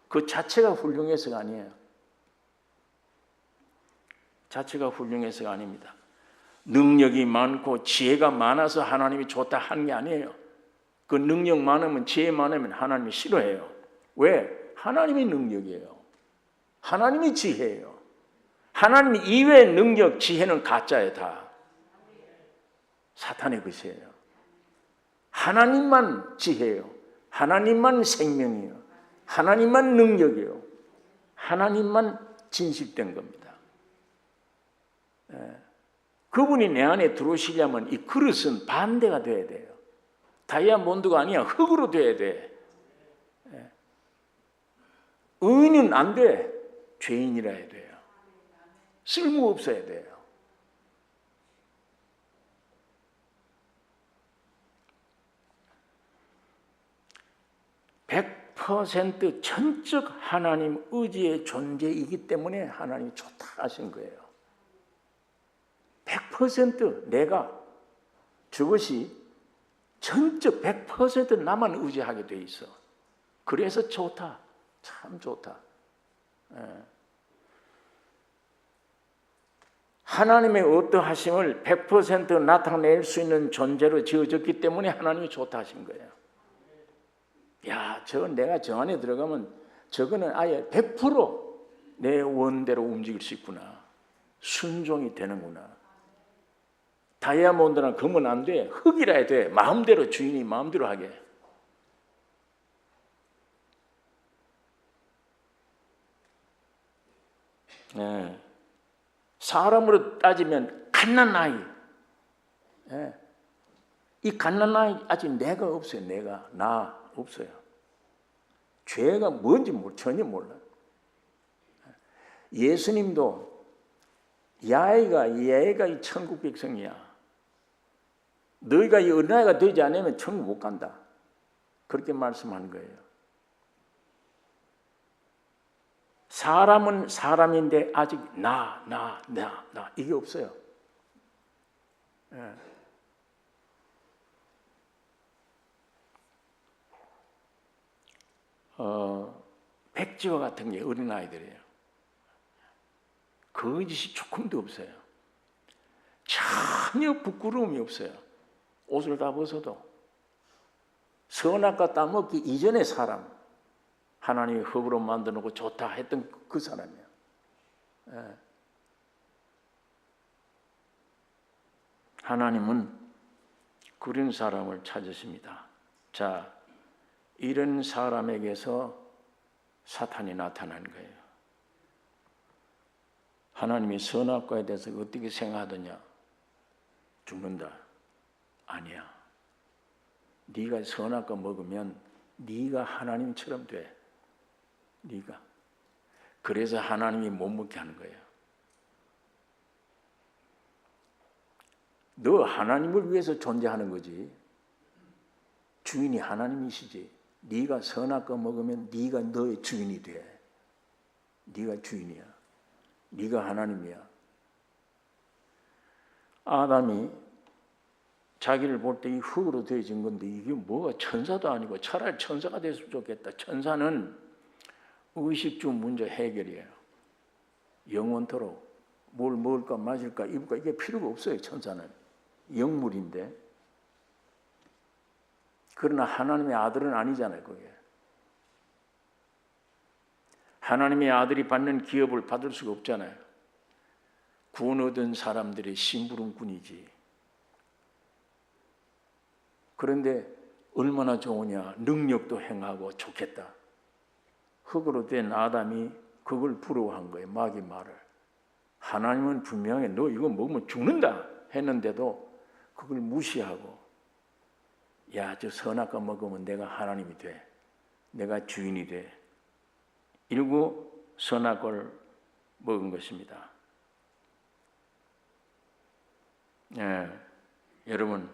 그 자체가 훌륭해서가 아니에요. 자체가 훌륭해서가 아닙니다. 능력이 많고 지혜가 많아서 하나님이 좋다 하는 게 아니에요. 그 능력 많으면 지혜 많으면 하나님이 싫어해요. 왜? 하나님이 능력이에요. 하나님이 지혜예요. 하나님 이외의 능력, 지혜는 가짜예요. 다 사탄의 것이에요. 하나님만 지혜예요. 하나님만 생명이에요. 하나님만 능력이에요. 하나님만 진실된 겁니다. 그분이 내 안에 들어오시려면 이 그릇은 반대가 돼야 돼요. 다이아몬드가 아니야. 흙으로 돼야 돼. 의인은 안 돼. 죄인이라 해야 돼요. 쓸모없어야 돼요. (100% 전적 하나님 의지의 존재이기 때문에 하나님이 좋다 하신 거예요. 100% 내가 저것이 전적 100% 나만 의지하게 돼 있어. 그래서 좋다. 참 좋다. 하나님의 어떠하심을 100% 나타낼 수 있는 존재로 지어졌기 때문에 하나님이 좋다 하신 거예요. 야, 저 내가 저 안에 들어가면 저거는 아예 100%내 원대로 움직일 수 있구나. 순종이 되는구나. 다이아몬드나 금은 안 돼. 흙이라 해야 돼. 마음대로 주인이 마음대로 하게. 사람으로 따지면 갓난아이. 이 갓난아이 아직 내가 없어요. 나 없어요. 죄가 뭔지 전혀 몰라. 예수님도 얘가 이 천국 백성이야. 너희가 이 어린아이가 되지 않으면 천국 못 간다. 그렇게 말씀하는 거예요. 사람은 사람인데 아직 나 이게 없어요. 백지와 같은 게 어린아이들이에요. 거짓이 조금도 없어요. 전혀 부끄러움이 없어요. 옷을 다 벗어도 선악과 따먹기 이전의 사람, 하나님이 흙으로 만들어 놓고 좋다 했던 그 사람이에요. 하나님은 그런 사람을 찾으십니다. 자, 이런 사람에게서 사탄이 나타난 거예요. 하나님이 선악과에 대해서 어떻게 생각하더냐? 죽는다. 아니야. 네가 선악과 먹으면 네가 하나님처럼 돼. 네가. 그래서 하나님이 못 먹게 하는 거예요. 너 하나님을 위해서 존재하는 거지. 주인이 하나님이시지. 네가 선악과 먹으면 네가 너의 주인이 돼. 네가 주인이야. 네가 하나님이야. 아담이 자기를 볼 때 이 흙으로 되어진 건데 이게 뭐가 천사도 아니고 차라리 천사가 됐으면 좋겠다. 천사는 의식주 문제 해결이에요. 영원토록 뭘 먹을까 마실까 입을까 이게 필요가 없어요. 천사는 영물인데. 그러나 하나님의 아들은 아니잖아요. 그게. 하나님의 아들이 받는 기업을 받을 수가 없잖아요. 구원 얻은 사람들의 심부름꾼이지. 그런데 얼마나 좋으냐. 능력도 행하고 좋겠다. 흙으로 된 아담이 그걸 부러워한 거예요. 마귀 말을. 하나님은 분명히 너 이거 먹으면 죽는다 했는데도 그걸 무시하고 야, 저 선악과 먹으면 내가 하나님이 돼. 내가 주인이 돼. 일구 선악과를 먹은 것입니다. 여러분,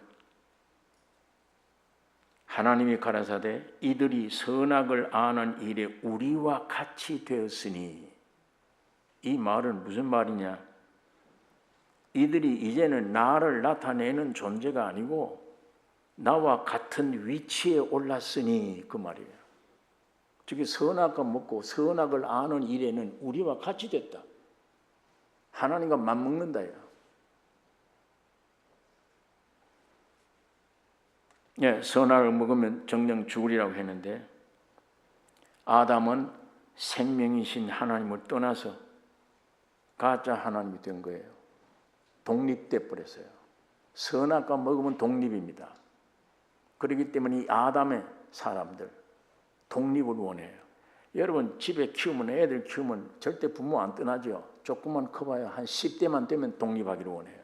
하나님이 가라사대 이들이 선악을 아는 일에 우리와 같이 되었으니, 이 말은 무슨 말이냐? 이들이 이제는 나를 나타내는 존재가 아니고 나와 같은 위치에 올랐으니, 그 말이에요. 즉 선악과 먹고 선악을 아는 일에는 우리와 같이 됐다. 하나님과 맞먹는다. 선악을 먹으면 정령 죽으리라고 했는데, 아담은 생명이신 하나님을 떠나서 가짜 하나님이 된 거예요. 독립돼 버렸어요. 선악과 먹으면 독립입니다. 그렇기 때문에 이 아담의 사람들 독립을 원해요. 여러분, 집에 키우면, 애들 키우면 절대 부모 안 떠나죠. 조금만 커봐야 한 10대만 되면 독립하기를 원해요.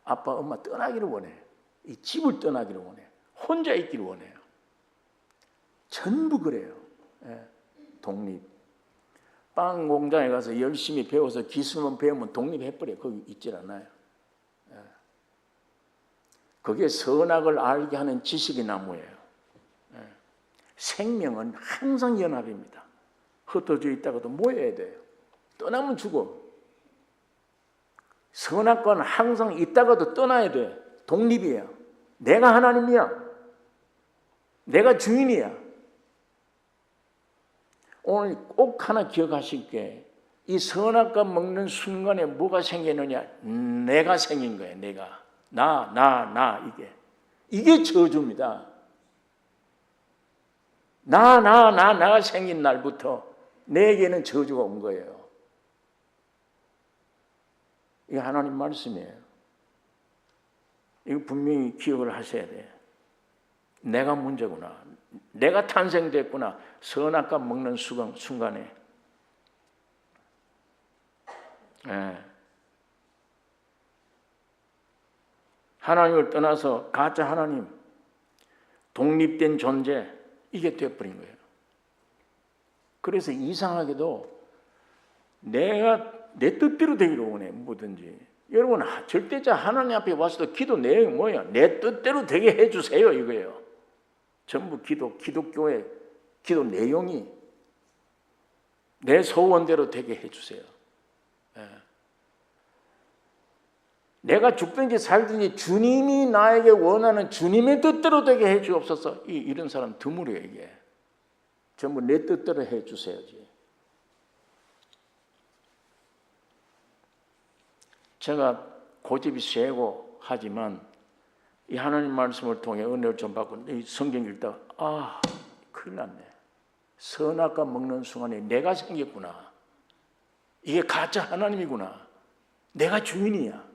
아빠 엄마 떠나기를 원해요. 이 집을 떠나기를 원해요. 혼자 있기를 원해요. 전부 그래요. 독립. 빵 공장에 가서 열심히 배워서 기술만 배우면 독립해버려요. 거기 있질 않아요. 그게 선악을 알게 하는 지식의 나무예요. 생명은 항상 연합입니다. 흩어져 있다가도 모여야 돼요. 떠나면 죽어. 선악과는 항상 있다가도 떠나야 돼. 독립이에요. 내가 하나님이야. 내가 주인이야. 오늘 꼭 하나 기억하실 게, 이 선악과 먹는 순간에 뭐가 생기느냐? 내가 생긴 거예요. 내가. 나 이게 저주입니다. 나가 생긴 날부터 내게는 저주가 온 거예요. 이게 하나님 말씀이에요. 이거 분명히 기억을 하셔야 돼요. 내가 문제구나. 내가 탄생됐구나. 선악과 먹는 순간에. 하나님을 떠나서 가짜 하나님, 독립된 존재, 이게 되어버린 거예요. 그래서 이상하게도 내가 내 뜻대로 되기를 원해, 뭐든지. 여러분, 절대자 하나님 앞에 와서도 기도 내용이 뭐예요? 내 뜻대로 되게 해주세요, 이거예요. 전부 기독교의 기도 내용이 내 소원대로 되게 해주세요. 내가 죽든지 살든지 주님이 나에게 원하는 주님의 뜻대로 되게 해 주옵소서. 이런 사람 드물어요. 이게 전부 내 뜻대로 해 주세요지. 제가 고집이 세고 하지만 이 하나님 말씀을 통해 은혜를 좀 받고 이 성경 읽다가 큰일 났네. 선악과 먹는 순간에 내가 생겼구나. 이게 가짜 하나님이구나. 내가 주인이야.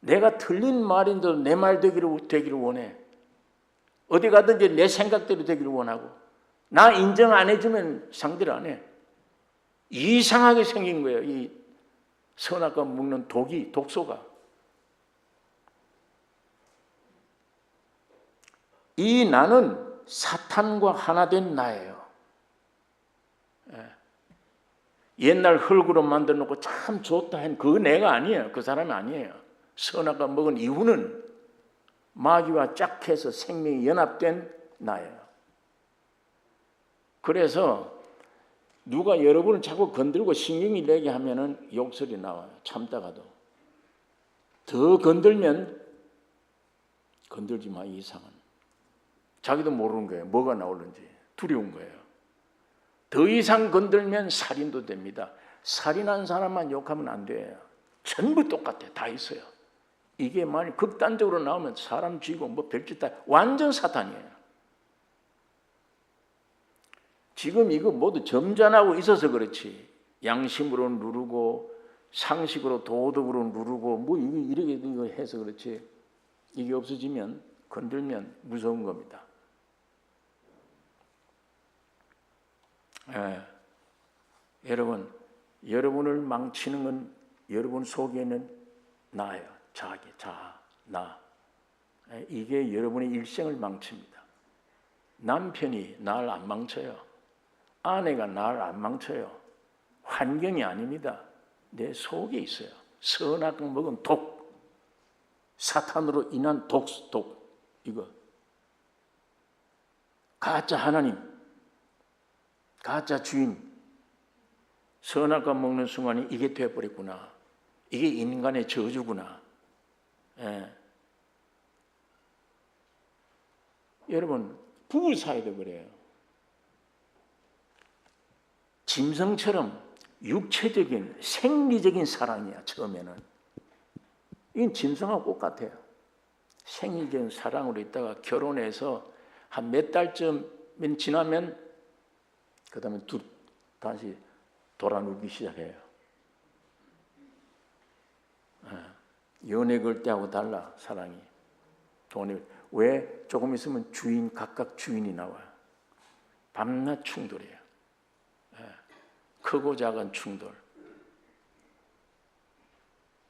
내가 틀린 말인데도 내 말 되기를 원해. 어디 가든지 내 생각대로 되기를 원하고, 나 인정 안 해주면 상대를 안 해. 이상하게 생긴 거예요. 이 선악과 먹는 독소가. 이 나는 사탄과 하나 된 나예요. 옛날 흙으로 만들어 놓고 참 좋다 한 그 내가 아니에요. 그 사람이 아니에요. 선악과 먹은 이후는 마귀와 짝해서 생명이 연합된 나예요. 그래서 누가 여러분을 자꾸 건들고 신경이 내게 하면은 욕설이 나와요. 참다가도. 더 건들면 건들지 마, 이상은. 자기도 모르는 거예요. 뭐가 나오는지. 두려운 거예요. 더 이상 건들면 살인도 됩니다. 살인한 사람만 욕하면 안 돼요. 전부 똑같아요. 다 있어요. 이게 만약 극단적으로 나오면 사람 쥐고 뭐 별짓 다 완전 사탄이에요. 지금 이거 모두 점잖하고 있어서 그렇지. 양심으로 누르고 상식으로 도덕으로 누르고 뭐 이거 해서 그렇지. 이게 없어지면 건들면 무서운 겁니다. 여러분, 여러분을 망치는 건 여러분 속에는 나예요. 나. 이게 여러분의 일생을 망칩니다. 남편이 나를 안 망쳐요. 아내가 나를 안 망쳐요. 환경이 아닙니다. 내 속에 있어요. 선악 먹은 독, 사탄으로 인한 독, 이거. 가짜 하나님, 가짜 주인, 선악과 먹는 순간에 이게 되어버렸구나. 이게 인간의 저주구나. 예. 여러분, 부부 사이도 그래요. 짐승처럼 육체적인 생리적인 사랑이야. 처음에는 이건 짐승하고 똑같아요. 생리적인 사랑으로 있다가 결혼해서 한 몇 달쯤 지나면 그 다음에 다시 돌아누기 시작해요. 연애 걸 때하고 달라. 사랑이 돈이 왜 조금 있으면 주인 각각 주인이 나와요. 밤낮 충돌이에요. 크고 작은 충돌.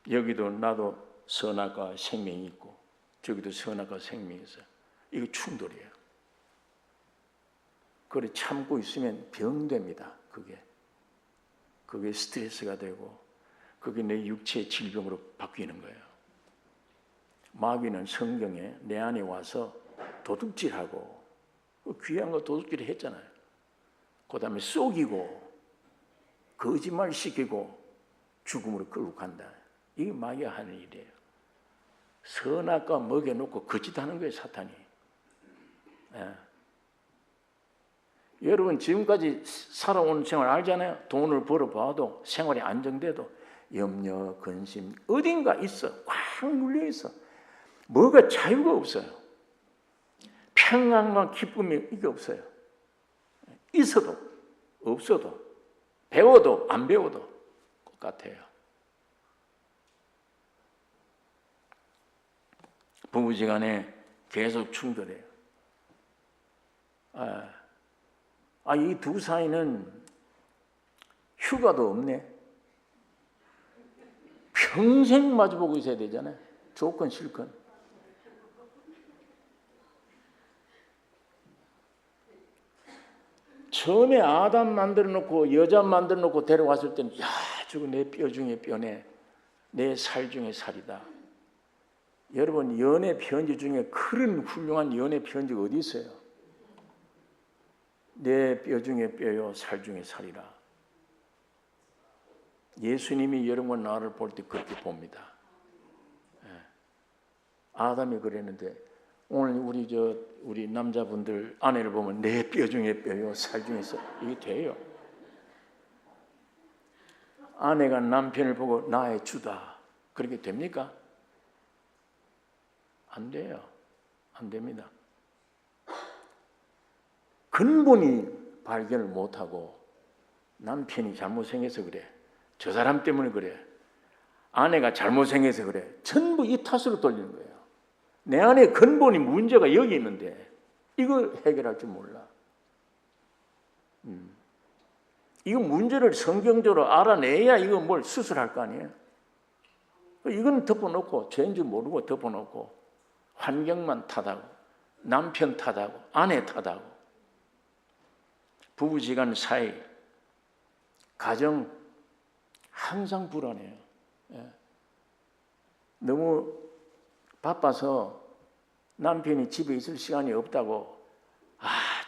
여기도 나도 선악과 생명이 있고 저기도 선악과 생명이 있어요. 이거 충돌이에요. 그걸 참고 있으면 병됩니다. 그게 스트레스가 되고 그게 내 육체의 질병으로 바뀌는 거예요. 마귀는 성경에 내 안에 와서 도둑질하고 귀한 거 도둑질을 했잖아요. 그 다음에 속이고 거짓말시키고 죽음으로 끌고 간다. 이게 마귀가 하는 일이에요. 선악과 먹여놓고 거짓하는 거예요. 사탄이. 여러분 지금까지 살아온 생활 알잖아요. 돈을 벌어봐도 생활이 안정돼도 염려, 근심 어딘가 있어. 꽉 눌려있어. 뭐가 자유가 없어요. 평안과 기쁨이 이게 없어요. 있어도 없어도 배워도 안 배워도 똑같아요. 부부지간에 계속 충돌해요. 이 두 사이는 휴가도 없네. 평생 마주보고 있어야 되잖아요. 좋건 싫건. 처음에 아담 만들어 놓고 여자 만들어 놓고 데려왔을 때는 야, 저거 내 뼈 중에 뼈네. 내 살 중에 살이다. 여러분 연애 편지 중에 그런 훌륭한 연애 편지가 어디 있어요? 내 뼈 중에 뼈요 살 중에 살이라. 예수님이 여러분 나를 볼 때 그렇게 봅니다. 아담이 그랬는데 오늘 우리 남자분들 아내를 보면 내 뼈 중에 뼈요 살 중에 살 이게 돼요. 아내가 남편을 보고 나의 주다 그렇게 됩니까? 안 돼요. 안 됩니다. 근본이 발견을 못하고 남편이 잘못생겨서 그래. 저 사람 때문에 그래. 아내가 잘못생겨서 그래. 전부 이 탓으로 돌리는 거예요. 내 안에 근본이 문제가 여기 있는데 이걸 해결할 줄 몰라. 이거 문제를 성경적으로 알아내야 이거 뭘 수술할 거 아니에요. 이건 덮어놓고 죄인 줄 모르고 덮어놓고 환경만 탓하고 남편 탓하고 아내 탓하고 부부지간 사이 가정 항상 불안해요. 너무 바빠서 남편이 집에 있을 시간이 없다고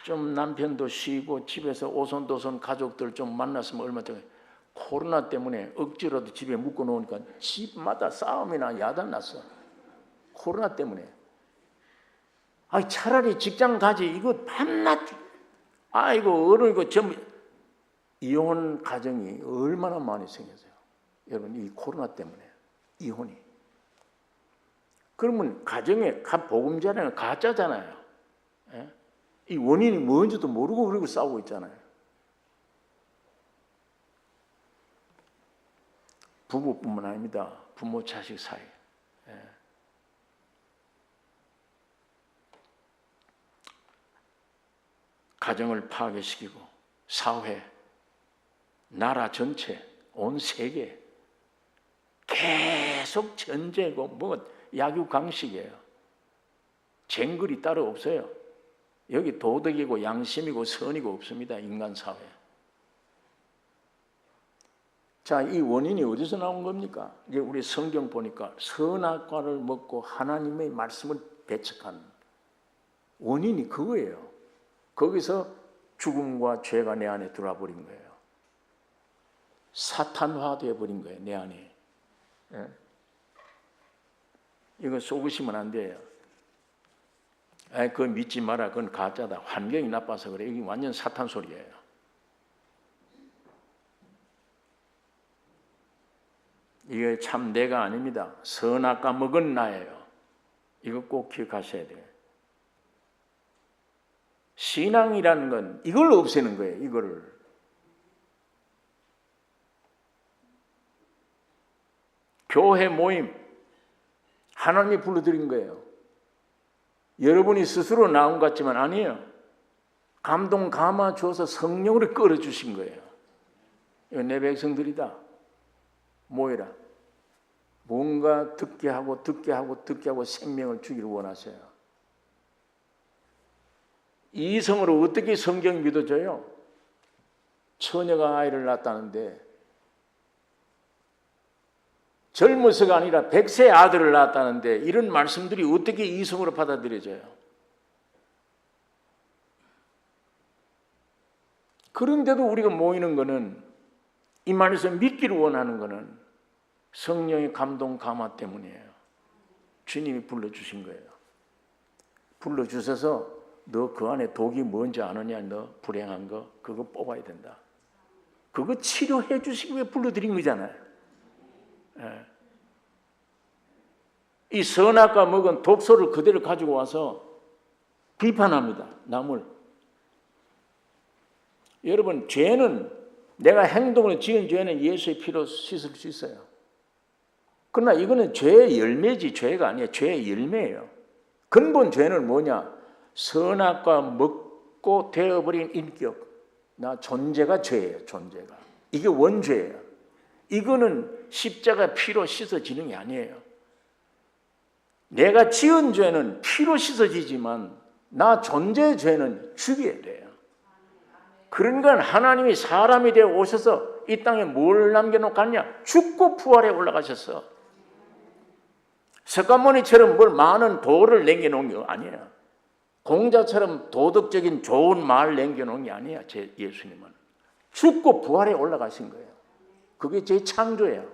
좀 남편도 쉬고 집에서 오손도손 가족들 좀 만났으면 얼마 전에 코로나 때문에 억지로도 집에 묶어 놓으니까 집마다 싸움이나 야단 났어. 코로나 때문에. 차라리 직장 가지. 이거 밤낮 어른 이거 전부 이혼 가정이 얼마나 많이 생겼어요. 여러분 이 코로나 때문에 이혼이. 그러면 가정에 복음자라는 가짜잖아요. 이 원인이 뭔지도 모르고 그리고 싸우고 있잖아요. 부부뿐만 아닙니다. 부모 자식 사이. 가정을 파괴시키고 사회, 나라 전체, 온 세계 계속 전쟁이고 약육강식이에요. 쟁글이 따로 없어요. 여기 도덕이고 양심이고 선이고 없습니다. 인간 사회. 자, 이 원인이 어디서 나온 겁니까? 이제 우리 성경 보니까 선악과를 먹고 하나님의 말씀을 배척한 원인이 그거예요. 거기서 죽음과 죄가 내 안에 들어와 버린 거예요. 사탄화되어 버린 거예요, 내 안에. 예? 이거 속으시면 안 돼요. 그거 믿지 마라. 그건 가짜다. 환경이 나빠서 그래. 이게 완전 사탄 소리예요. 이게 참 내가 아닙니다. 선악과 먹은 나예요. 이거 꼭 기억하셔야 돼요. 신앙이라는 건 이걸 없애는 거예요. 이거를. 교회 모임 하나님이 불러들인 거예요. 여러분이 스스로 나온 것 같지만 아니에요. 감동 감아 주어서 성령으로 끌어주신 거예요. 이거 내 백성들이다. 모이라. 뭔가 듣게 하고 생명을 주기를 원하세요. 이성으로 어떻게 성경이 믿어져요? 처녀가 아이를 낳았다는데 젊어서가 아니라 100세 아들을 낳았다는데 이런 말씀들이 어떻게 이성으로 받아들여져요? 그런데도 우리가 모이는 거는 이 말에서 믿기를 원하는 거는 성령의 감동 감화 때문이에요. 주님이 불러주신 거예요. 불러주셔서 너 그 안에 독이 뭔지 아느냐? 너 불행한 거 그거 뽑아야 된다. 그거 치료해 주시기 위해 불러드린 거잖아요. 예. 이 선악과 먹은 독소를 그대로 가지고 와서 비판합니다. 남을. 여러분 죄는 내가 행동으로 지은 죄는 예수의 피로 씻을 수 있어요. 그러나 이거는 죄의 열매지 죄가 아니에요. 죄의 열매예요. 근본 죄는 뭐냐? 선악과 먹고 되어버린 인격. 나 존재가 죄예요. 존재가. 이게 원죄예요. 이거는 십자가 피로 씻어지는 게 아니에요. 내가 지은 죄는 피로 씻어지지만 나 존재의 죄는 죽여야 돼요. 그러니까 하나님이 사람이 되어 오셔서 이 땅에 뭘 남겨놓고 갔냐? 죽고 부활해 올라가셨어. 석가모니처럼 뭘 많은 도를 남겨놓은 게 아니에요. 공자처럼 도덕적인 좋은 말 남겨놓은 게 아니에요. 예수님은 죽고 부활해 올라가신 거예요. 그게 제 창조예요.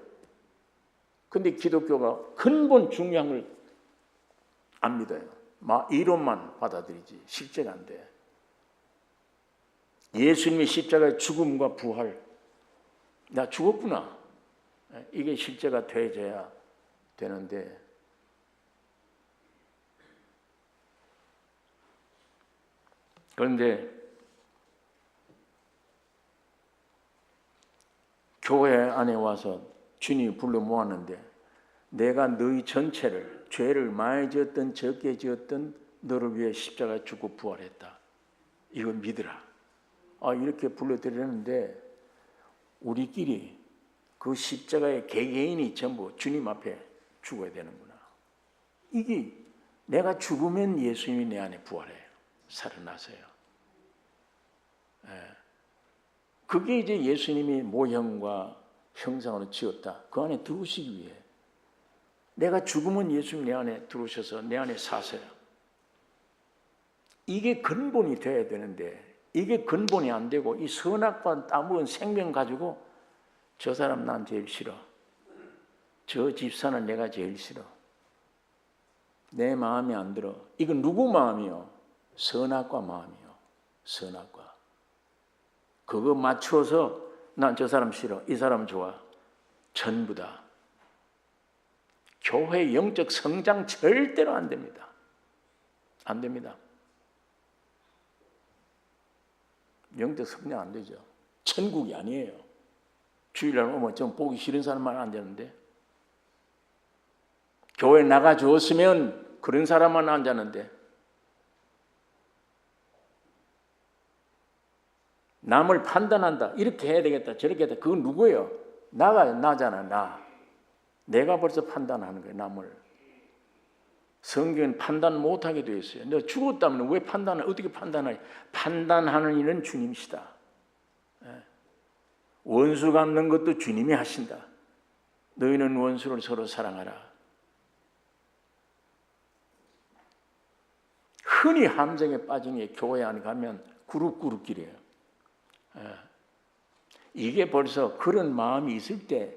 근데 기독교가 근본 중요한 걸 안 믿어요. 이론만 받아들이지 실제가 안 돼. 예수님의 십자가의 죽음과 부활, 나 죽었구나. 이게 실제가 되어져야 되는데 그런데 교회 안에 와서 주님이 불러 모았는데 내가 너희 전체를 죄를 많이 지었든 적게 지었든 너를 위해 십자가에 죽고 부활했다. 이거 믿으라. 이렇게 불러드리는데 우리끼리 그 십자가의 개개인이 전부 주님 앞에 죽어야 되는구나. 이게 내가 죽으면 예수님이 내 안에 부활해요. 살아나세요. 그게 이제 예수님이 모형과 형상으로 지었다. 그 안에 들어오시기 위해. 내가 죽으면 예수님 내 안에 들어오셔서 내 안에 사세요. 이게 근본이 돼야 되는데 이게 근본이 안 되고 이 선악과 따먹은 생명 가지고 저 사람 난 제일 싫어. 저 집사는 내가 제일 싫어. 내 마음에 안 들어. 이건 누구 마음이요? 선악과 마음이요. 선악과. 그거 맞추어서 난 저 사람 싫어. 이 사람 좋아. 전부 다. 교회 영적 성장 절대로 안 됩니다. 안 됩니다. 영적 성장 안 되죠. 천국이 아니에요. 주일날 오면 좀 보기 싫은 사람만 앉았는데 교회 나가주었으면 그런 사람만 앉았는데 남을 판단한다. 이렇게 해야 되겠다. 저렇게 해야 되겠다. 그건 누구예요? 나잖아. 나. 내가 벌써 판단하는 거예요. 남을. 성경은 판단 못하게 되어 있어요. 내가 죽었다면 왜 어떻게 판단하냐? 판단하는 이는 주님이시다. 원수 갚는 것도 주님이 하신다. 너희는 원수를 서로 사랑하라. 흔히 함정에 빠진 게 교회 안에 가면 그룹길이에요. 이게 벌써 그런 마음이 있을 때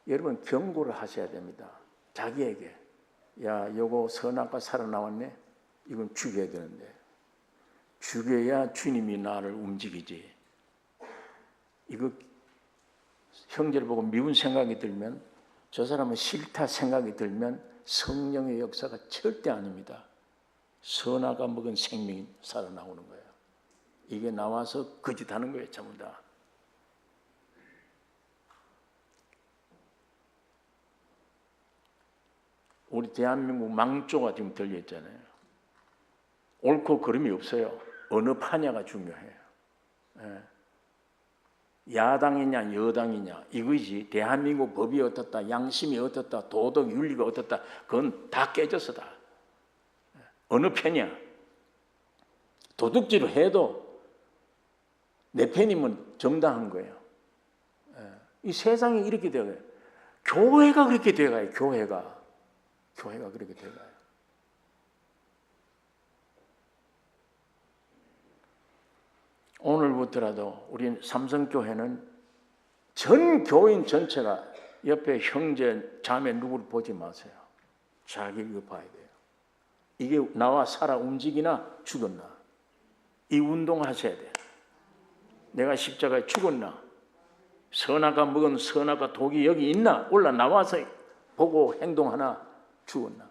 여러분 경고를 하셔야 됩니다. 자기에게 야, 요거 선악과 살아나왔네. 이건 죽여야 되는데 죽여야 주님이 나를 움직이지. 이거 형제를 보고 미운 생각이 들면, 저 사람은 싫다 생각이 들면 성령의 역사가 절대 아닙니다. 선악과 먹은 생명이 살아나오는 거예요. 이게 나와서 거짓하는 거예요, 전부 다. 우리 대한민국 망조가 지금 들려있잖아요. 옳고 그름이 없어요. 어느 파냐가 중요해요. 야당이냐 여당이냐 이거지. 대한민국 법이 어떻다, 양심이 어떻다, 도덕 윤리가 어떻다, 그건 다 깨졌어. 다. 어느 편이야. 도둑질을 해도 내 편이면 정당한 거예요. 이 세상이 이렇게 되어가요. 교회가 그렇게 되어가요. 교회가 그렇게 되어가요. 오늘부터라도 우리 삼성교회는 전 교인 전체가 옆에 형제, 자매 누구를 보지 마세요. 자기를 봐야 돼요. 이게 나와 살아 움직이나 죽었나. 이 운동하셔야 돼요. 내가 십자가에 죽었나. 선악과 먹은 선악과 독이 여기 있나. 올라 나와서 보고 행동하나. 죽었나.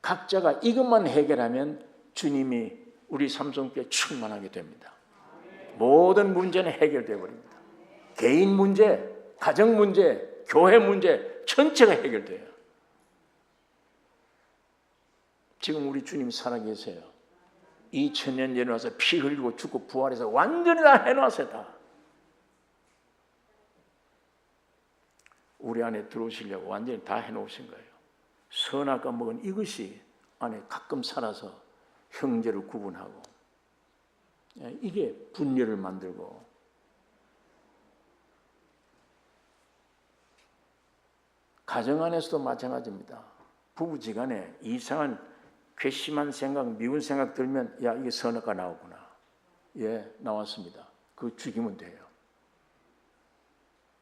각자가 이것만 해결하면 주님이 우리 삼성교회 충만하게 됩니다. 모든 문제는 해결되어 버립니다. 개인 문제, 가정 문제, 교회 문제 전체가 해결돼요. 지금 우리 주님 살아계세요. 2000년 전에 와서 피 흘리고 죽고 부활해서 완전히 다 해놨어요. 다. 우리 안에 들어오시려고 완전히 다 해놓으신 거예요. 선악과 먹은 이것이 안에 가끔 살아서 형제를 구분하고, 이게 분열을 만들고, 가정 안에서도 마찬가지입니다. 부부지간에 이상한 괘씸한 생각, 미운 생각 들면 야, 이게 선악과 나오구나. 예, 나왔습니다. 그거 죽이면 돼요.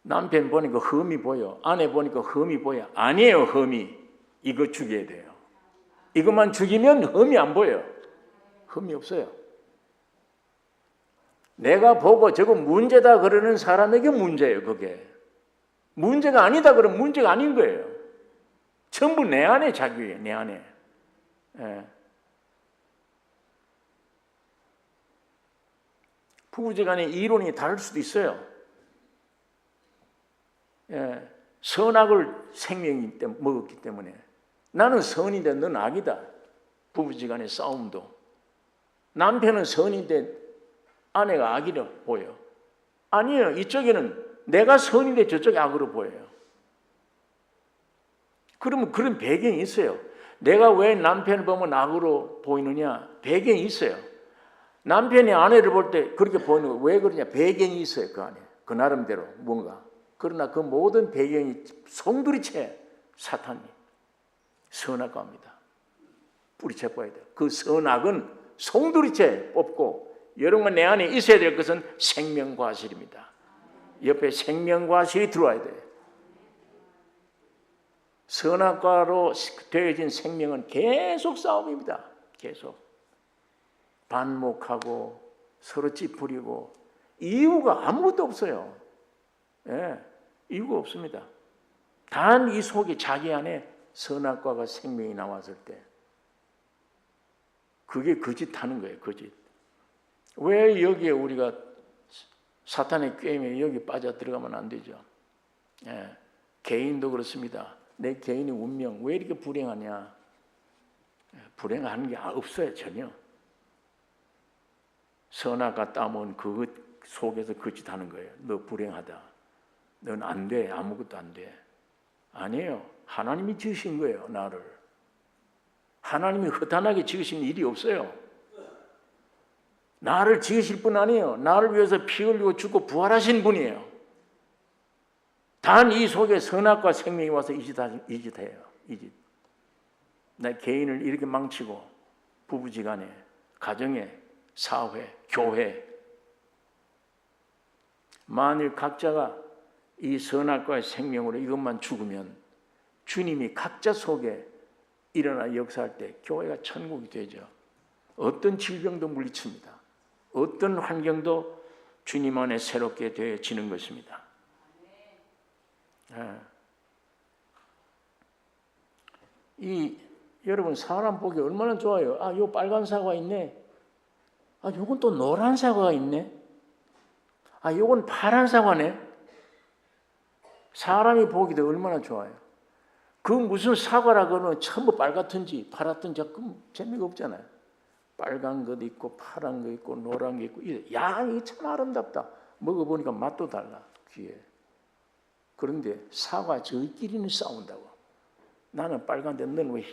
남편 보니까 흠이 보여, 아내 보니까 흠이 보여. 아니에요, 흠이. 이거 죽여야 돼요. 이것만 죽이면 흠이 안 보여요. 흠이 없어요. 내가 보고 저거 문제다 그러는 사람에게 문제예요. 그게 문제가 아니다 그러면 문제가 아닌 거예요. 전부 내 안에 자기예요. 내 안에. 예. 부부지간에 이론이 다를 수도 있어요. 예. 선악을 생명이 먹었기 때문에 나는 선인데 넌 악이다. 부부지간의 싸움도 남편은 선인데 아내가 악이라 보여. 아니에요. 이쪽에는 내가 선인데 저쪽이 악으로 보여요. 그러면 그런 배경이 있어요. 내가 왜 남편을 보면 악으로 보이느냐? 배경이 있어요. 남편이 아내를 볼 때 그렇게 보이는 거 왜 그러냐? 배경이 있어요. 그 안에. 그 나름대로 뭔가. 그러나 그 모든 배경이 송두리째 사탄이 선악과입니다. 뿌리채 봐야 돼요. 그 선악은 송두리째 뽑고, 여러분 내 안에 있어야 될 것은 생명과실입니다. 옆에 생명과실이 들어와야 돼요. 선악과로 되어진 생명은 계속 싸움입니다. 계속 반목하고 서로 찌푸리고 이유가 아무것도 없어요. 예, 이유가 없습니다. 단 이 속에 자기 안에 선악과가 생명이 나왔을 때 그게 거짓하는 거예요. 거짓. 왜 여기에 우리가 사탄의 게임에 여기 빠져 들어가면 안 되죠. 예, 개인도 그렇습니다. 내 개인의 운명 왜 이렇게 불행하냐? 불행한 게 없어요. 전혀. 선악과 따먹은 그것 속에서 거짓하는 거예요. 너 불행하다. 넌 안 돼. 아무것도 안 돼. 아니에요. 하나님이 지으신 거예요. 나를. 하나님이 허탄하게 지으신 일이 없어요. 나를 지으실 분 아니에요. 나를 위해서 피 흘리고 죽고 부활하신 분이에요. 단 이 속에 선악과 생명이 와서 이 짓 해요. 이 짓. 내 개인을 이렇게 망치고 부부지간에, 가정에, 사회, 교회. 만일 각자가 이 선악과의 생명으로 이것만 죽으면 주님이 각자 속에 일어나 역사할 때 교회가 천국이 되죠. 어떤 질병도 물리칩니다. 어떤 환경도 주님 안에 새롭게 되어지는 것입니다. 여러분 사람 보기 얼마나 좋아요. 아, 요 빨간 사과 있네. 아, 요건 또 노란 사과가 있네. 아, 요건 파란 사과네. 사람이 보기도 얼마나 좋아요. 그 무슨 사과라고는 전부 빨갛든지 파랗든지 재미가 없잖아요. 빨간 것 있고 파란 거 있고 노란 거 있고 양이 참 아름답다. 먹어보니까 맛도 달라 귀에. 그런데 사과 저희끼리는 싸운다고. 나는 빨간데 너는 왜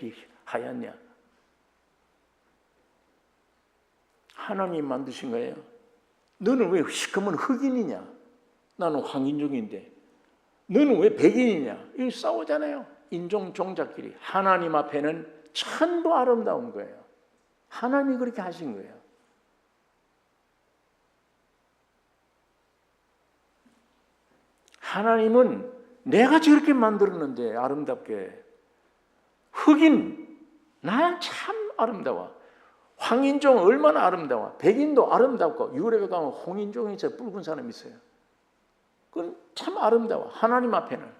하얗냐? 하나님 만드신 거예요. 너는 왜 시커먼 흑인이냐? 나는 황인종인데 너는 왜 백인이냐? 이 싸우잖아요. 인종 종자끼리. 하나님 앞에는 전부 아름다운 거예요. 하나님이 그렇게 하신 거예요. 하나님은 내가 저렇게 만들었는데 아름답게. 흑인 나 참 아름다워. 황인종 얼마나 아름다워. 백인도 아름답고 유럽에 가면 홍인종이 저 붉은 사람이 있어요. 그건 참 아름다워. 하나님 앞에는.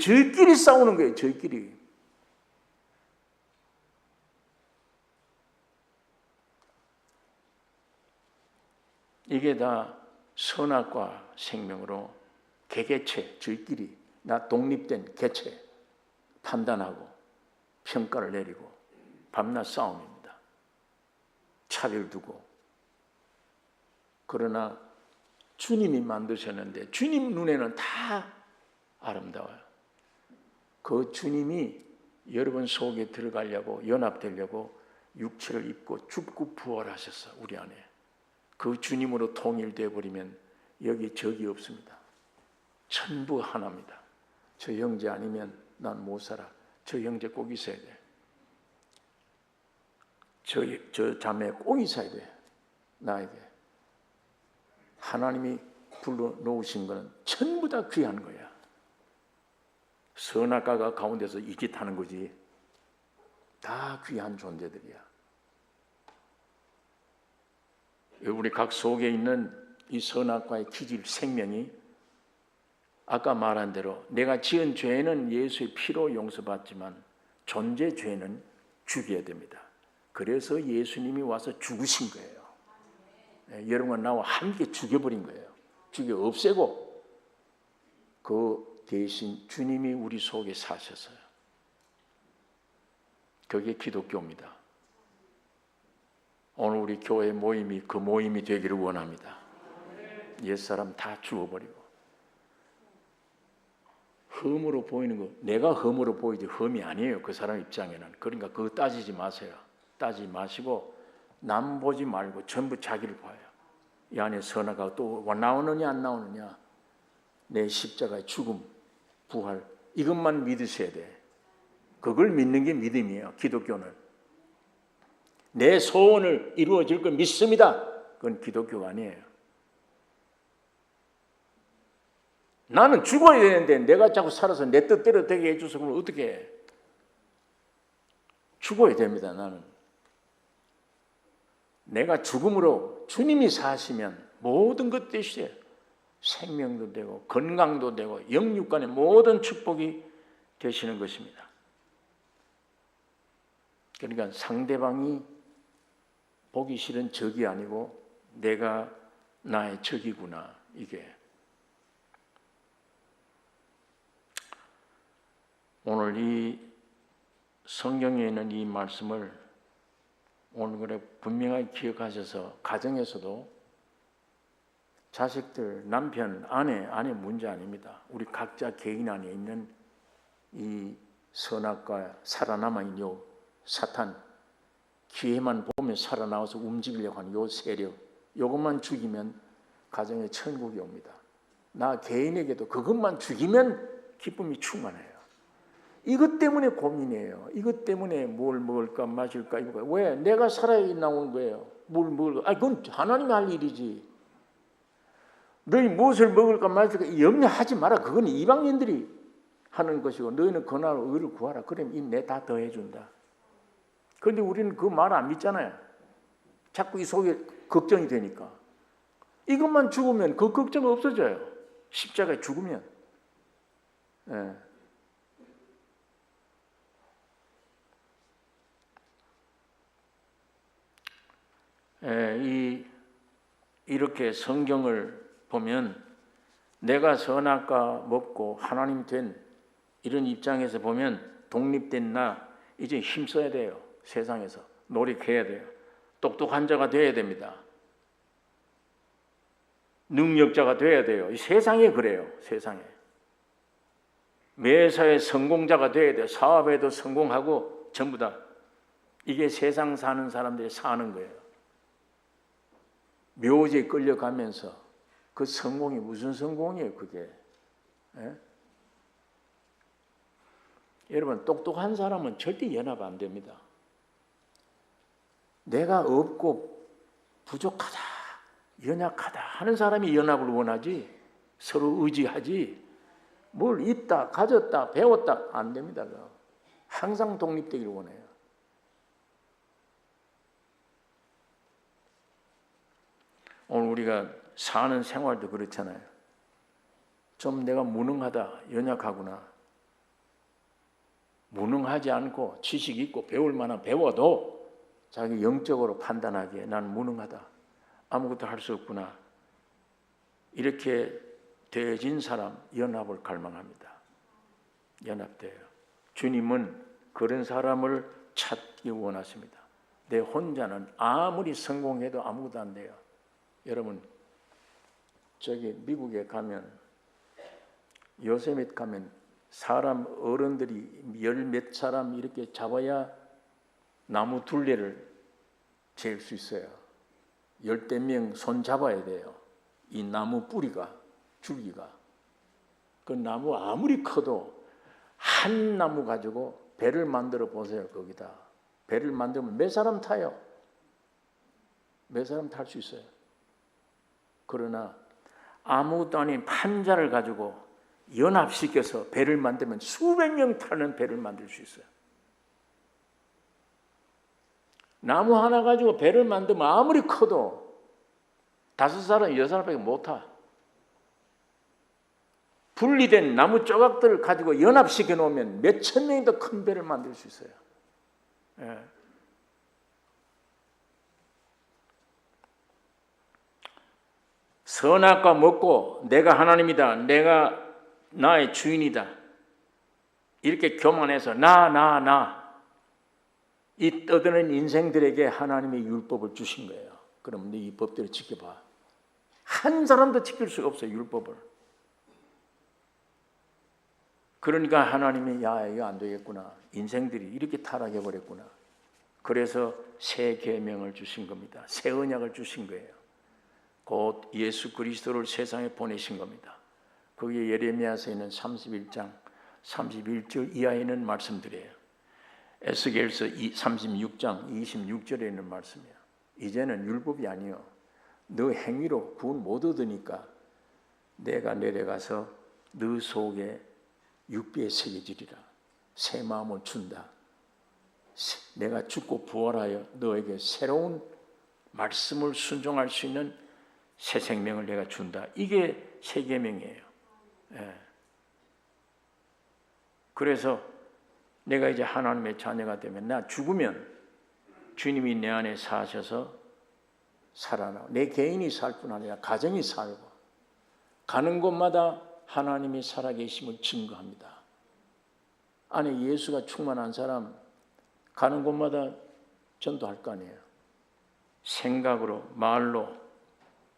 저희끼리 싸우는 거예요. 저희끼리. 이게 다 선악과 생명으로 개개체 저희끼리 나 독립된 개체 판단하고 평가를 내리고 밤낮 싸움입니다. 차별 두고. 그러나 주님이 만드셨는데 주님 눈에는 다 아름다워요. 그 주님이 여러분 속에 들어가려고 연합되려고 육체를 입고 죽고 부활하셨어. 우리 안에. 그 주님으로 통일되어 버리면 여기 적이 없습니다. 전부 하나입니다. 저 형제 아니면 난 못 살아. 저 형제 꼭 있어야 돼. 저 자매 꼭 있어야 돼. 나에게. 하나님이 불러놓으신 것은 전부 다 귀한 거야. 선악과가 가운데서 이 짓 하는 거지. 다 귀한 존재들이야. 우리 각 속에 있는 이 선악과의 기질 생명이 아까 말한 대로 내가 지은 죄는 예수의 피로 용서받지만 존재 죄는 죽여야 됩니다. 그래서 예수님이 와서 죽으신 거예요. 여러분과 나와 함께 죽여버린 거예요. 죽여 없애고 그 대신 주님이 우리 속에 사셨어요. 그게 기독교입니다. 오늘 우리 교회 모임이 그 모임이 되기를 원합니다. 옛사람 다 죽어버리고 흠으로 보이는 거 내가 흠으로 보이지 흠이 아니에요. 그 사람 입장에는. 그러니까 그거 따지지 마세요. 따지지 마시고 남 보지 말고 전부 자기를 봐요. 이 안에 선악과가 또 나오느냐 안 나오느냐. 내 십자가의 죽음, 부활 이것만 믿으셔야 돼. 그걸 믿는 게 믿음이에요. 기독교는. 내 소원을 이루어질 걸 믿습니다. 그건 기독교가 아니에요. 나는 죽어야 되는데 내가 자꾸 살아서 내 뜻대로 되게 해줘서 그러면 어떻게 해? 죽어야 됩니다. 나는. 내가 죽음으로 주님이 사시면 모든 것 되시죠. 생명도 되고 건강도 되고 영육간의 모든 축복이 되시는 것입니다. 그러니까 상대방이 보기 싫은 적이 아니고 내가 나의 적이구나. 이게 오늘 이 성경에 있는 이 말씀을 오늘 그래 분명하게 기억하셔서 가정에서도 자식들, 남편, 아내 문제 아닙니다. 우리 각자 개인 안에 있는 이 선악과 살아남아 있는 사탄 기회만 보면 살아나와서 움직이려고 하는 요 세력, 요것만 죽이면 가정에 천국이 옵니다. 나 개인에게도 그것만 죽이면 기쁨이 충만해요. 이것 때문에 고민이에요. 이것 때문에 뭘 먹을까 마실까 입을까. 왜? 내가 살아야 나오는 거예요. 뭘 먹을까? 그건 하나님이 할 일이지. 너희 무엇을 먹을까 마실까 염려하지 마라. 그건 이방인들이 하는 것이고 너희는 그날 의를 구하라. 그러면 이 내 다 더해준다. 그런데 우리는 그 말 안 믿잖아요. 자꾸 이 속에 걱정이 되니까. 이것만 죽으면 그 걱정 없어져요. 십자가에 죽으면. 예. 이렇게 성경을 보면 내가 선악과 먹고 하나님 된 이런 입장에서 보면 독립된 나 이제 힘써야 돼요. 세상에서 노력해야 돼요. 똑똑한 자가 돼야 됩니다. 능력자가 돼야 돼요. 이 세상에 그래요. 세상에. 매사에 성공자가 돼야 돼요. 사업에도 성공하고 전부 다. 이게 세상 사는 사람들이 사는 거예요. 묘지에 끌려가면서 그 성공이 무슨 성공이에요 그게. 예? 여러분 똑똑한 사람은 절대 연합 안 됩니다. 내가 없고 부족하다 연약하다 하는 사람이 연합을 원하지 서로 의지하지 뭘 있다 가졌다 배웠다 안 됩니다. 항상 독립되기를 원해요. 오늘 우리가 사는 생활도 그렇잖아요. 좀 내가 무능하다, 연약하구나. 무능하지 않고 지식 있고 배울 만한 배워도 자기 영적으로 판단하기에 난 무능하다. 아무것도 할 수 없구나. 이렇게 되어진 사람 연합을 갈망합니다. 연합돼요. 주님은 그런 사람을 찾기 원하십니다. 내 혼자는 아무리 성공해도 아무것도 안 돼요. 여러분 저기 미국에 가면 요세밋 가면 사람 어른들이 열 몇 사람 이렇게 잡아야 나무 둘레를 잴 수 있어요. 열댓 명 손 잡아야 돼요. 이 나무 뿌리가 줄기가 그 나무 아무리 커도 한 나무 가지고 배를 만들어 보세요. 거기다 배를 만들면 몇 사람 타요? 몇 사람 탈 수 있어요? 그러나 아무것도 아닌 판자를 가지고 연합시켜서 배를 만들면 수백 명 타는 배를 만들 수 있어요. 나무 하나 가지고 배를 만들면 아무리 커도 5사람, 6사람밖에 못 타. 분리된 나무 조각들을 가지고 연합시켜 놓으면 몇천 명이 더 큰 배를 만들 수 있어요. 예. 선악과 먹고 내가 하나님이다. 내가 나의 주인이다. 이렇게 교만해서 이 떠드는 인생들에게 하나님의 율법을 주신 거예요. 그럼 이 법대로 지켜봐. 한 사람도 지킬 수가 없어요. 율법을. 그러니까 하나님이 야 이거 안 되겠구나. 인생들이 이렇게 타락해버렸구나. 그래서 새 계명을 주신 겁니다. 새 언약을 주신 거예요. 곧 예수 그리스도를 세상에 보내신 겁니다. 거기에 예레미야서에 있는 31장 31절 이하에 있는 말씀들이에요. 에스겔서 36장 26절에 있는 말씀이에요. 이제는 율법이 아니요 너 행위로 구원 못 얻으니까 내가 내려가서 너 속에 육비에 새겨지리라. 새 마음을 준다. 내가 죽고 부활하여 너에게 새로운 말씀을 순종할 수 있는 새 생명을 내가 준다. 이게 새 계명이에요. 예. 그래서 내가 이제 하나님의 자녀가 되면 나 죽으면 주님이 내 안에 사셔서 살아나고 내 개인이 살 뿐 아니라 가정이 살고 가는 곳마다 하나님이 살아계심을 증거합니다. 안에 예수가 충만한 사람 가는 곳마다 전도할 거 아니에요. 생각으로 말로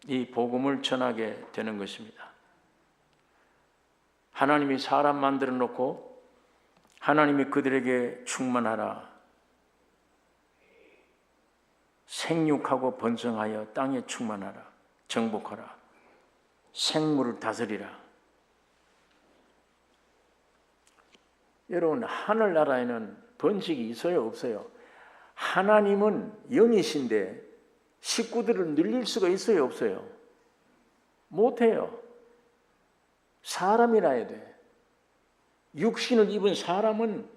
이 복음을 전하게 되는 것입니다. 하나님이 사람 만들어 놓고 하나님이 그들에게 충만하라. 생육하고 번성하여 땅에 충만하라. 정복하라. 생물을 다스리라. 여러분, 하늘나라에는 번식이 있어요, 없어요? 하나님은 영이신데 식구들을 늘릴 수가 있어요, 없어요? 못해요. 사람이라야 돼. 육신을 입은 사람은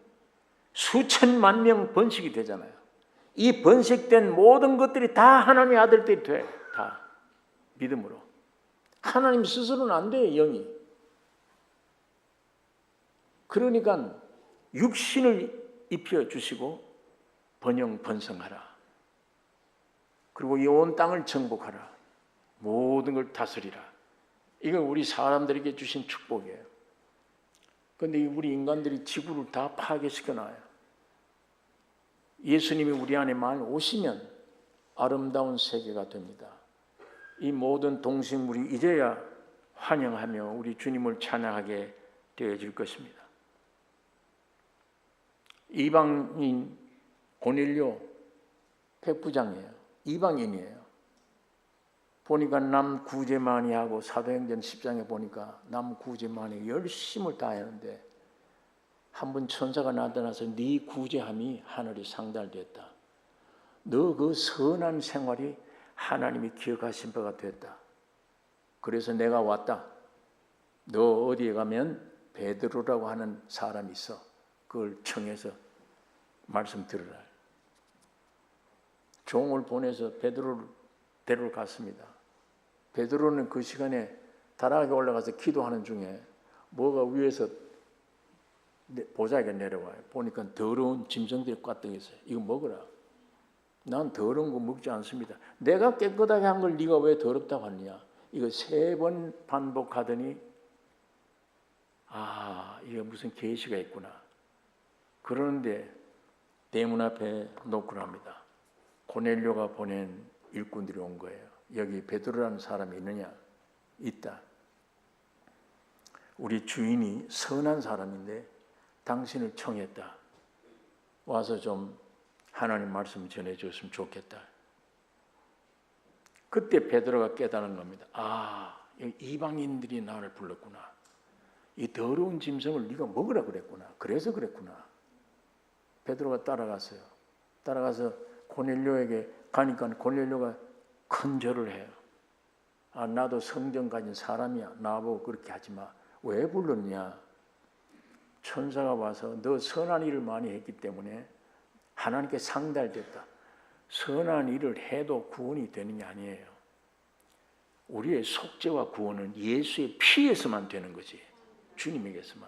수천만 명 번식이 되잖아요. 이 번식된 모든 것들이 다 하나님의 아들들이 돼. 다 믿음으로. 하나님 스스로는 안 돼요, 영이. 그러니까 육신을 입혀주시고 번영 번성하라. 그리고 이 온 땅을 정복하라. 모든 걸 다스리라. 이건 우리 사람들에게 주신 축복이에요. 그런데 우리 인간들이 지구를 다 파괴시켜놔요. 예수님이 우리 안에 만 오시면 아름다운 세계가 됩니다. 이 모든 동식물이 이제야 환영하며 우리 주님을 찬양하게 되어질 것입니다. 이방인 고넬료 백부장이에요. 이방인이에요. 보니까 남 구제 많이 하고 사도행전 10장에 보니까 남 구제 많이 열심을 다하는데 한 번 천사가 나타나서 네 구제함이 하늘이 상달됐다. 너 그 선한 생활이 하나님이 기억하신 바가 됐다. 그래서 내가 왔다. 너 어디에 가면 베드로라고 하는 사람이 있어. 그걸 청해서 말씀 들으라. 종을 보내서 베드로를 데리러 갔습니다. 베드로는 그 시간에 다락에 올라가서 기도하는 중에 뭐가 위에서 보자기가 내려와요. 보니까 더러운 짐승들이 꽈떡 있어요. 이거 먹어라. 난 더러운 거 먹지 않습니다. 내가 깨끗하게 한 걸 네가 왜 더럽다고 하느냐. 이거 3번 반복하더니 이게 무슨 계시가 있구나. 그러는데 대문 앞에 놓고 합니다. 고넬료가 보낸 일꾼들이 온 거예요. 여기 베드로라는 사람이 있느냐? 있다. 우리 주인이 선한 사람인데 당신을 청했다. 와서 좀 하나님 말씀 전해줬으면 좋겠다. 그때 베드로가 깨달은 겁니다. 이방인들이 나를 불렀구나. 이 더러운 짐승을 네가 먹으라 그랬구나. 그래서 그랬구나. 베드로가 따라갔어요. 따라가서 고넬료에게 가니까 고넬료가 큰 절을 해요. 나도 성경 가진 사람이야. 나보고 그렇게 하지 마. 왜 불렀냐? 천사가 와서 너 선한 일을 많이 했기 때문에 하나님께 상달됐다. 선한 일을 해도 구원이 되는 게 아니에요. 우리의 속죄와 구원은 예수의 피에서만 되는 거지. 주님에게서만.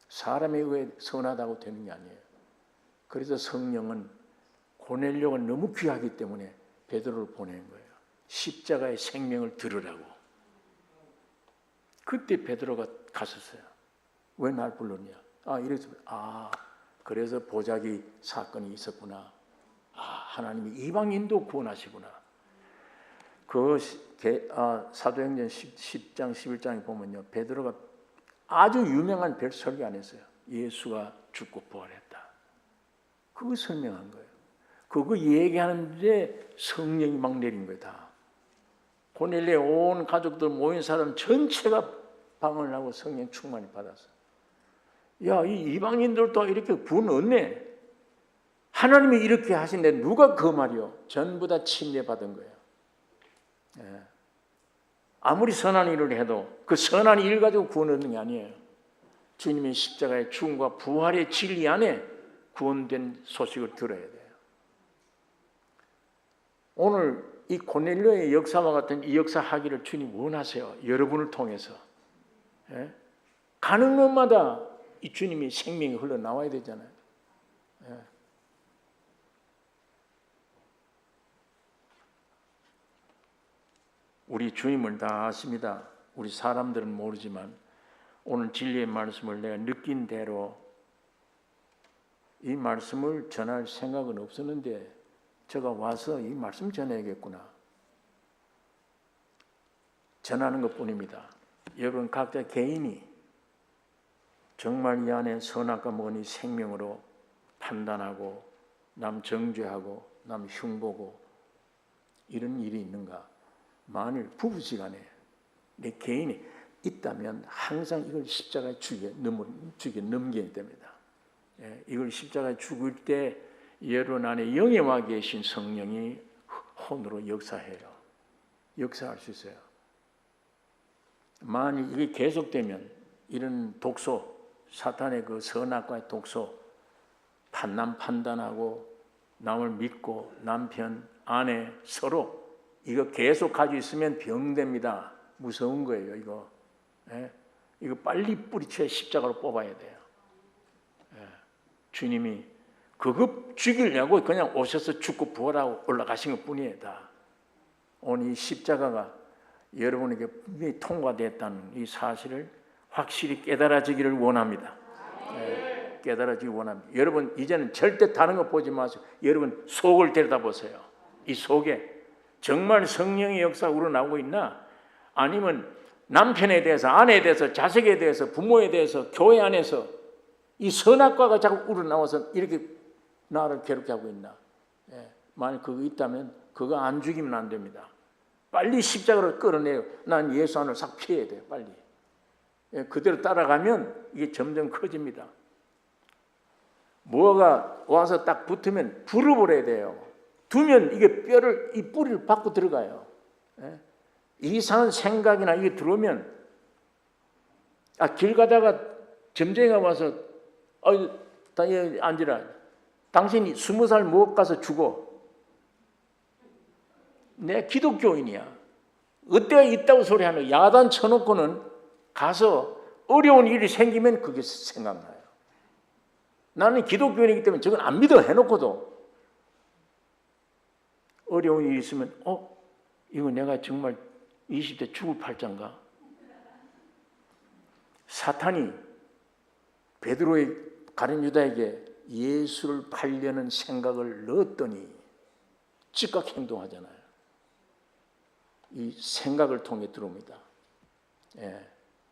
사람에 의해 선하다고 되는 게 아니에요. 그래서 성령은 고넬료가 너무 귀하기 때문에 베드로를 보낸 거예요. 십자가의 생명을 들으라고. 그때 베드로가 갔었어요. 왜 날 불렀냐? 이래서 그래서 보자기 사건이 있었구나. 하나님이 이방인도 구원하시구나. 사도행전 10장 11장에 보면요, 베드로가 아주 유명한 설교 안 했어요. 예수가 죽고 부활했다. 그거 설명한 거예요. 그거 얘기하는데 성령이 막 내린 거예요. 다. 고넬료의 온 가족들 모인 사람 전체가 방언을 하고 성령 충만히 받았어. 이 이방인들도 이렇게 구원 얻네. 하나님이 이렇게 하신데 누가 그 말이요? 전부 다 침례받은 거예요. 아무리 선한 일을 해도 그 선한 일 가지고 구원 얻는 게 아니에요. 주님의 십자가의 죽음과 부활의 진리 안에 구원된 소식을 들어야 돼요. 오늘 이 고넬료의 역사와 같은 이 역사 하기를 주님 원하세요. 여러분을 통해서. 가는 곳마다 이 주님의 생명이 흘러나와야 되잖아요. 우리 주님을 다 아십니다. 우리 사람들은 모르지만 오늘 진리의 말씀을 내가 느낀 대로 이 말씀을 전할 생각은 없었는데 제가 와서 이 말씀 전해야겠구나. 전하는 것뿐입니다. 여러분 각자 개인이 정말 이 안에 선악과 모니 생명으로 판단하고 남 정죄하고 남 흉보고 이런 일이 있는가? 만일 부부지간에 내 개인이 있다면 항상 이걸 십자가에 죽여 넘겨야 됩니다. 이걸 십자가에 죽을 때 여러분 안에 영에 와 계신 성령이 혼으로 역사해요. 역사할 수 있어요. 만일 이게 계속되면 이런 독소, 사탄의 그 선악과의 독소, 판단하고 남을 믿고 남편, 아내 서로 이거 계속 가지고 있으면 병됩니다. 무서운 거예요, 이거. 이거 빨리 뿌리채 십자가로 뽑아야 돼요. 주님이 그거 죽이려고 그냥 오셔서 죽고 부활하고 올라가신 것 뿐이에요, 다. 오늘 이 십자가가 여러분에게 분명히 통과됐다는 이 사실을 확실히 깨달아지기를 원합니다. 깨달아지기 원합니다. 여러분 이제는 절대 다른 거 보지 마세요. 여러분 속을 들여다보세요. 이 속에 정말 성령의 역사가 우러나오고 있나? 아니면 남편에 대해서, 아내에 대해서, 자식에 대해서, 부모에 대해서, 교회 안에서 이 선악과가 자꾸 우러나와서 이렇게 나를 괴롭게 하고 있나? 만약 그거 있다면 그거 안 죽이면 안 됩니다. 빨리 십자가를 끌어내요. 난 예수 안을 싹 피해야 돼요. 빨리. 그대로 따라가면 이게 점점 커집니다. 뭐가 와서 딱 붙으면 불어버려야 돼요. 두면 이게 뼈를, 이 뿌리를 받고 들어가요. 이상한 생각이나 이게 들어오면, 길 가다가 점쟁이가 와서, 앉으라. 당신이 20살 못 가서 죽어. 내가 기독교인이야. 어때가 있다고 소리하는 야단 쳐놓고는 가서 어려운 일이 생기면 그게 생각나요. 나는 기독교인이기 때문에 저건 안 믿어 해놓고도 어려운 일이 있으면 이거 내가 정말 20대 죽을 팔자인가? 사탄이 베드로의 가룟 유다에게 예수를 팔려는 생각을 넣었더니 즉각 행동하잖아요. 이 생각을 통해 들어옵니다.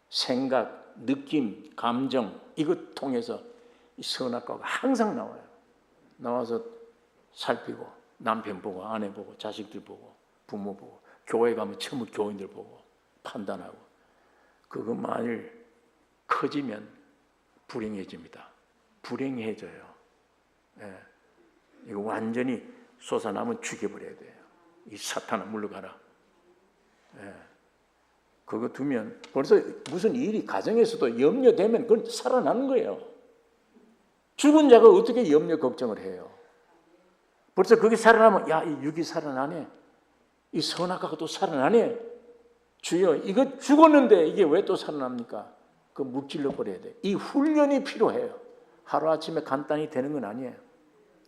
생각, 느낌, 감정 이것 통해서 이 선악과가 항상 나와요. 나와서 살피고 남편 보고 아내 보고 자식들 보고 부모 보고 교회 가면 전부 교인들 보고 판단하고 그거 만일 커지면 불행해집니다. 불행해져요. 이거 완전히 솟아나면 죽여버려야 돼요. 이 사탄아 물러가라. 그거 두면 벌써 무슨 일이 가정에서도 염려되면 그건 살아나는 거예요. 죽은 자가 어떻게 염려 걱정을 해요? 벌써 그게 살아나면 이 육이 살아나네. 이 선악과가 또 살아나네. 주여 이거 죽었는데 이게 왜 또 살아납니까? 그거 무찔러 버려야 돼. 이 훈련이 필요해요. 하루아침에 간단히 되는 건 아니에요.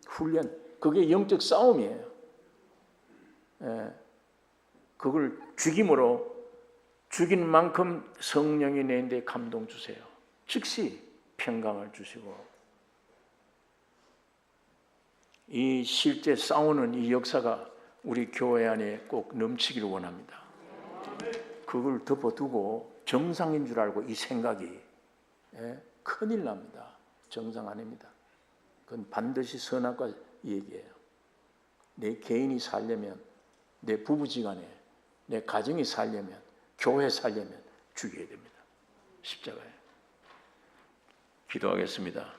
훈련. 그게 영적 싸움이에요. 그걸 죽임으로 죽인 만큼 성령이 내인데 감동 주세요. 즉시 평강을 주시고 이 실제 싸우는 이 역사가 우리 교회 안에 꼭 넘치기를 원합니다. 그걸 덮어두고 정상인 줄 알고 이 생각이 큰일 납니다. 정상 아닙니다. 그건 반드시 선악과 얘기예요. 내 개인이 살려면 내 부부지간에 내 가정이 살려면 교회 살려면 죽여야 됩니다. 십자가에. 기도하겠습니다.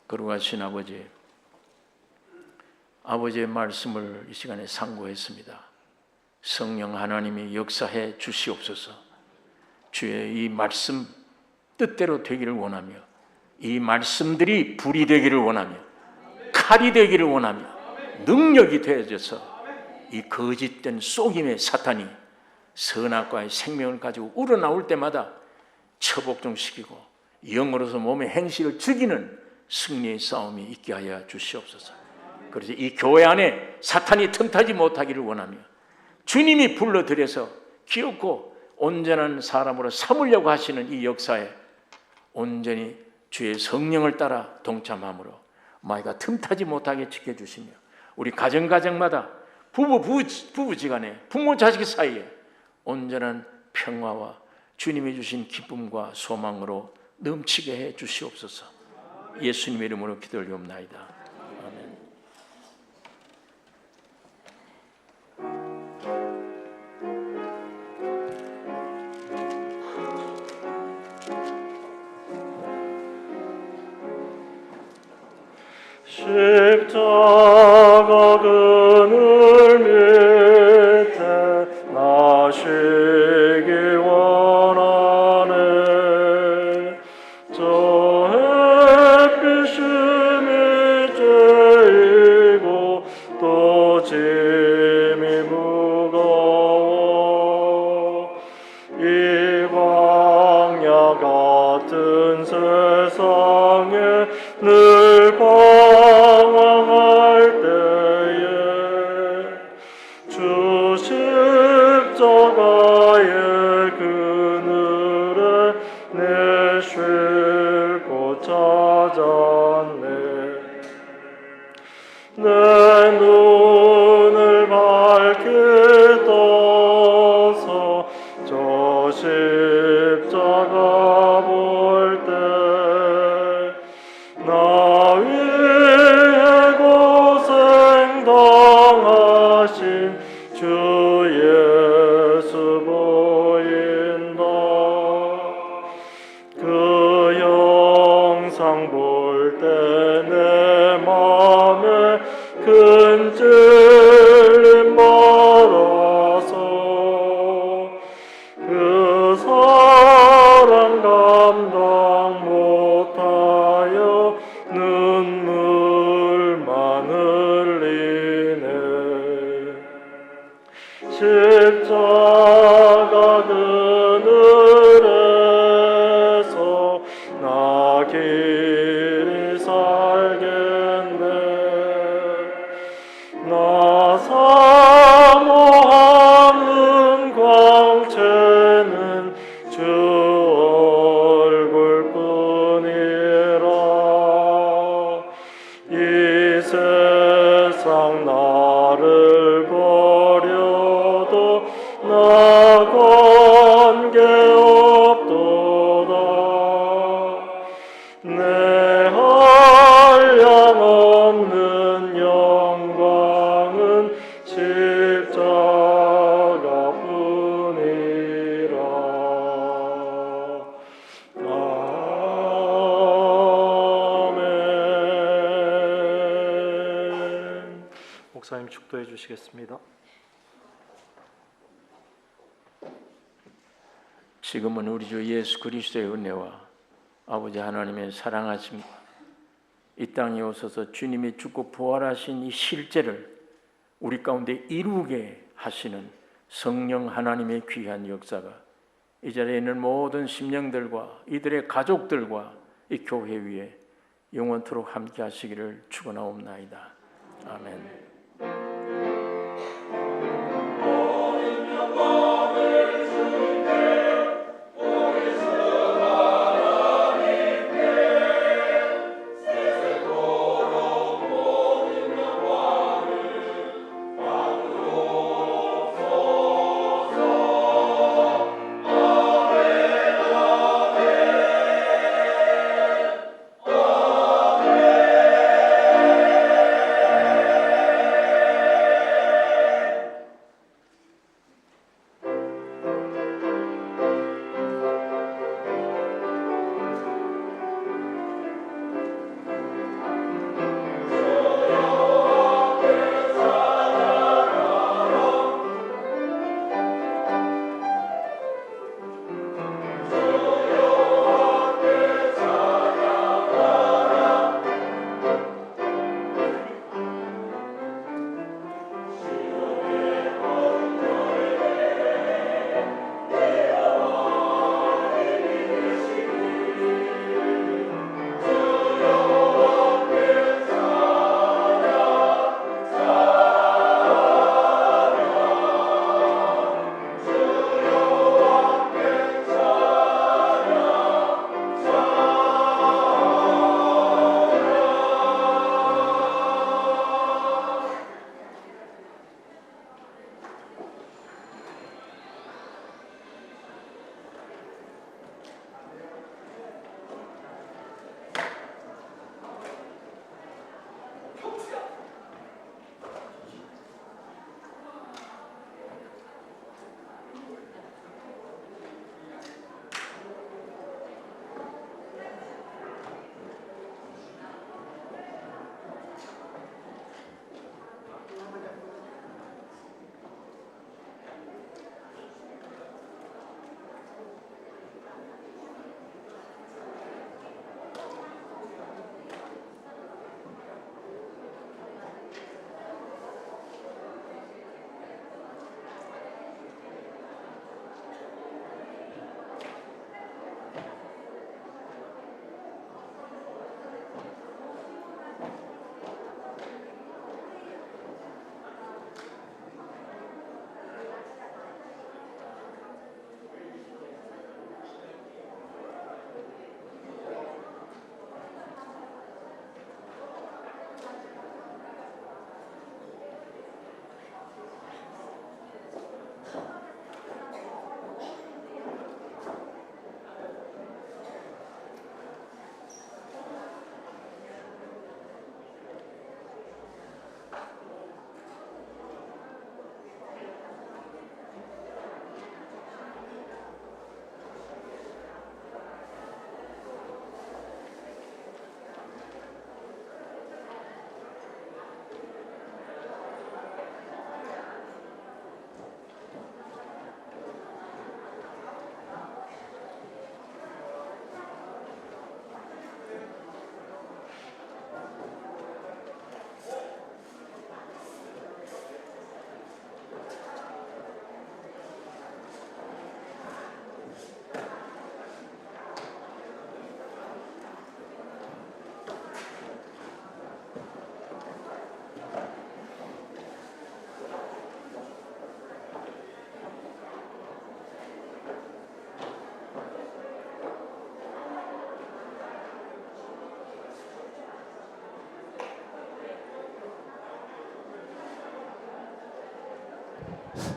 거룩하신 아버지, 아버지의 말씀을 이 시간에 상고했습니다. 성령 하나님이 역사해 주시옵소서. 주의 이 말씀 뜻대로 되기를 원하며 이 말씀들이 불이 되기를 원하며 칼이 되기를 원하며 능력이 되어져서 이 거짓된 속임의 사탄이 선악과의 생명을 가지고 우러나올 때마다 처복종시키고 영으로서 몸의 행실을 죽이는 승리의 싸움이 있게 하여 주시옵소서. 그래서 이 교회 안에 사탄이 틈타지 못하기를 원하며 주님이 불러들여서 귀엽고 온전한 사람으로 삼으려고 하시는 이 역사에 온전히 주의 성령을 따라 동참함으로 마이가 틈타지 못하게 지켜주시며 우리 가정마다 부부지간에 부모 자식 사이에 온전한 평화와 주님이 주신 기쁨과 소망으로 넘치게 해 주시옵소서. 예수님의 이름으로 기도 올리옵나이다. 아멘. 십자가 그늘 밑에 나 쉬기 원하네. 저 햇빛이 쬐이고 또 짐이 무거워 이 광야 같은 세상에 늘 방황할 때에 주 십자가의 그늘에 내 쉴 곳 찾았네. 내 눈을 밝게 떠서 저 십자가 볼 때 나 위해 고생 당하신 주 예수 보인다. 그 영상 볼 때 내 맘에 큰 찔림 받아서 그 사랑 감당 못하여 눈물만 흘리네. 십자가 그늘에서 나 길이 살겠네. 나 사모하는 광채는 주 얼굴뿐이라. 이 세상 나를 버려도 나 관계없도다. 내 한량 없는 영광은 십자가뿐이라. 아멘. 목사님 축도해 주시겠습니다. 지금은 우리 주 예수 그리스도의 은혜와 아버지 하나님의 사랑하심과 이 땅에 오셔서 주님이 죽고 부활하신 이 실제를 우리 가운데 이루게 하시는 성령 하나님의 귀한 역사가 이 자리에 있는 모든 심령들과 이들의 가족들과 이 교회 위에 영원토록 함께 하시기를 축원하옵나이다. 아멘.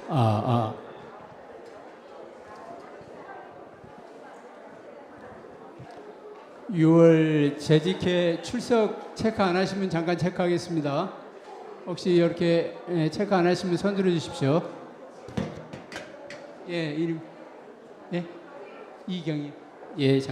아. 6월 재직회 출석 체크 안 하시면 잠깐 체크하겠습니다. 혹시 이렇게 체크 안 하시면 손 들어 주십시오. 예, 이름. 예? 이경이. 예,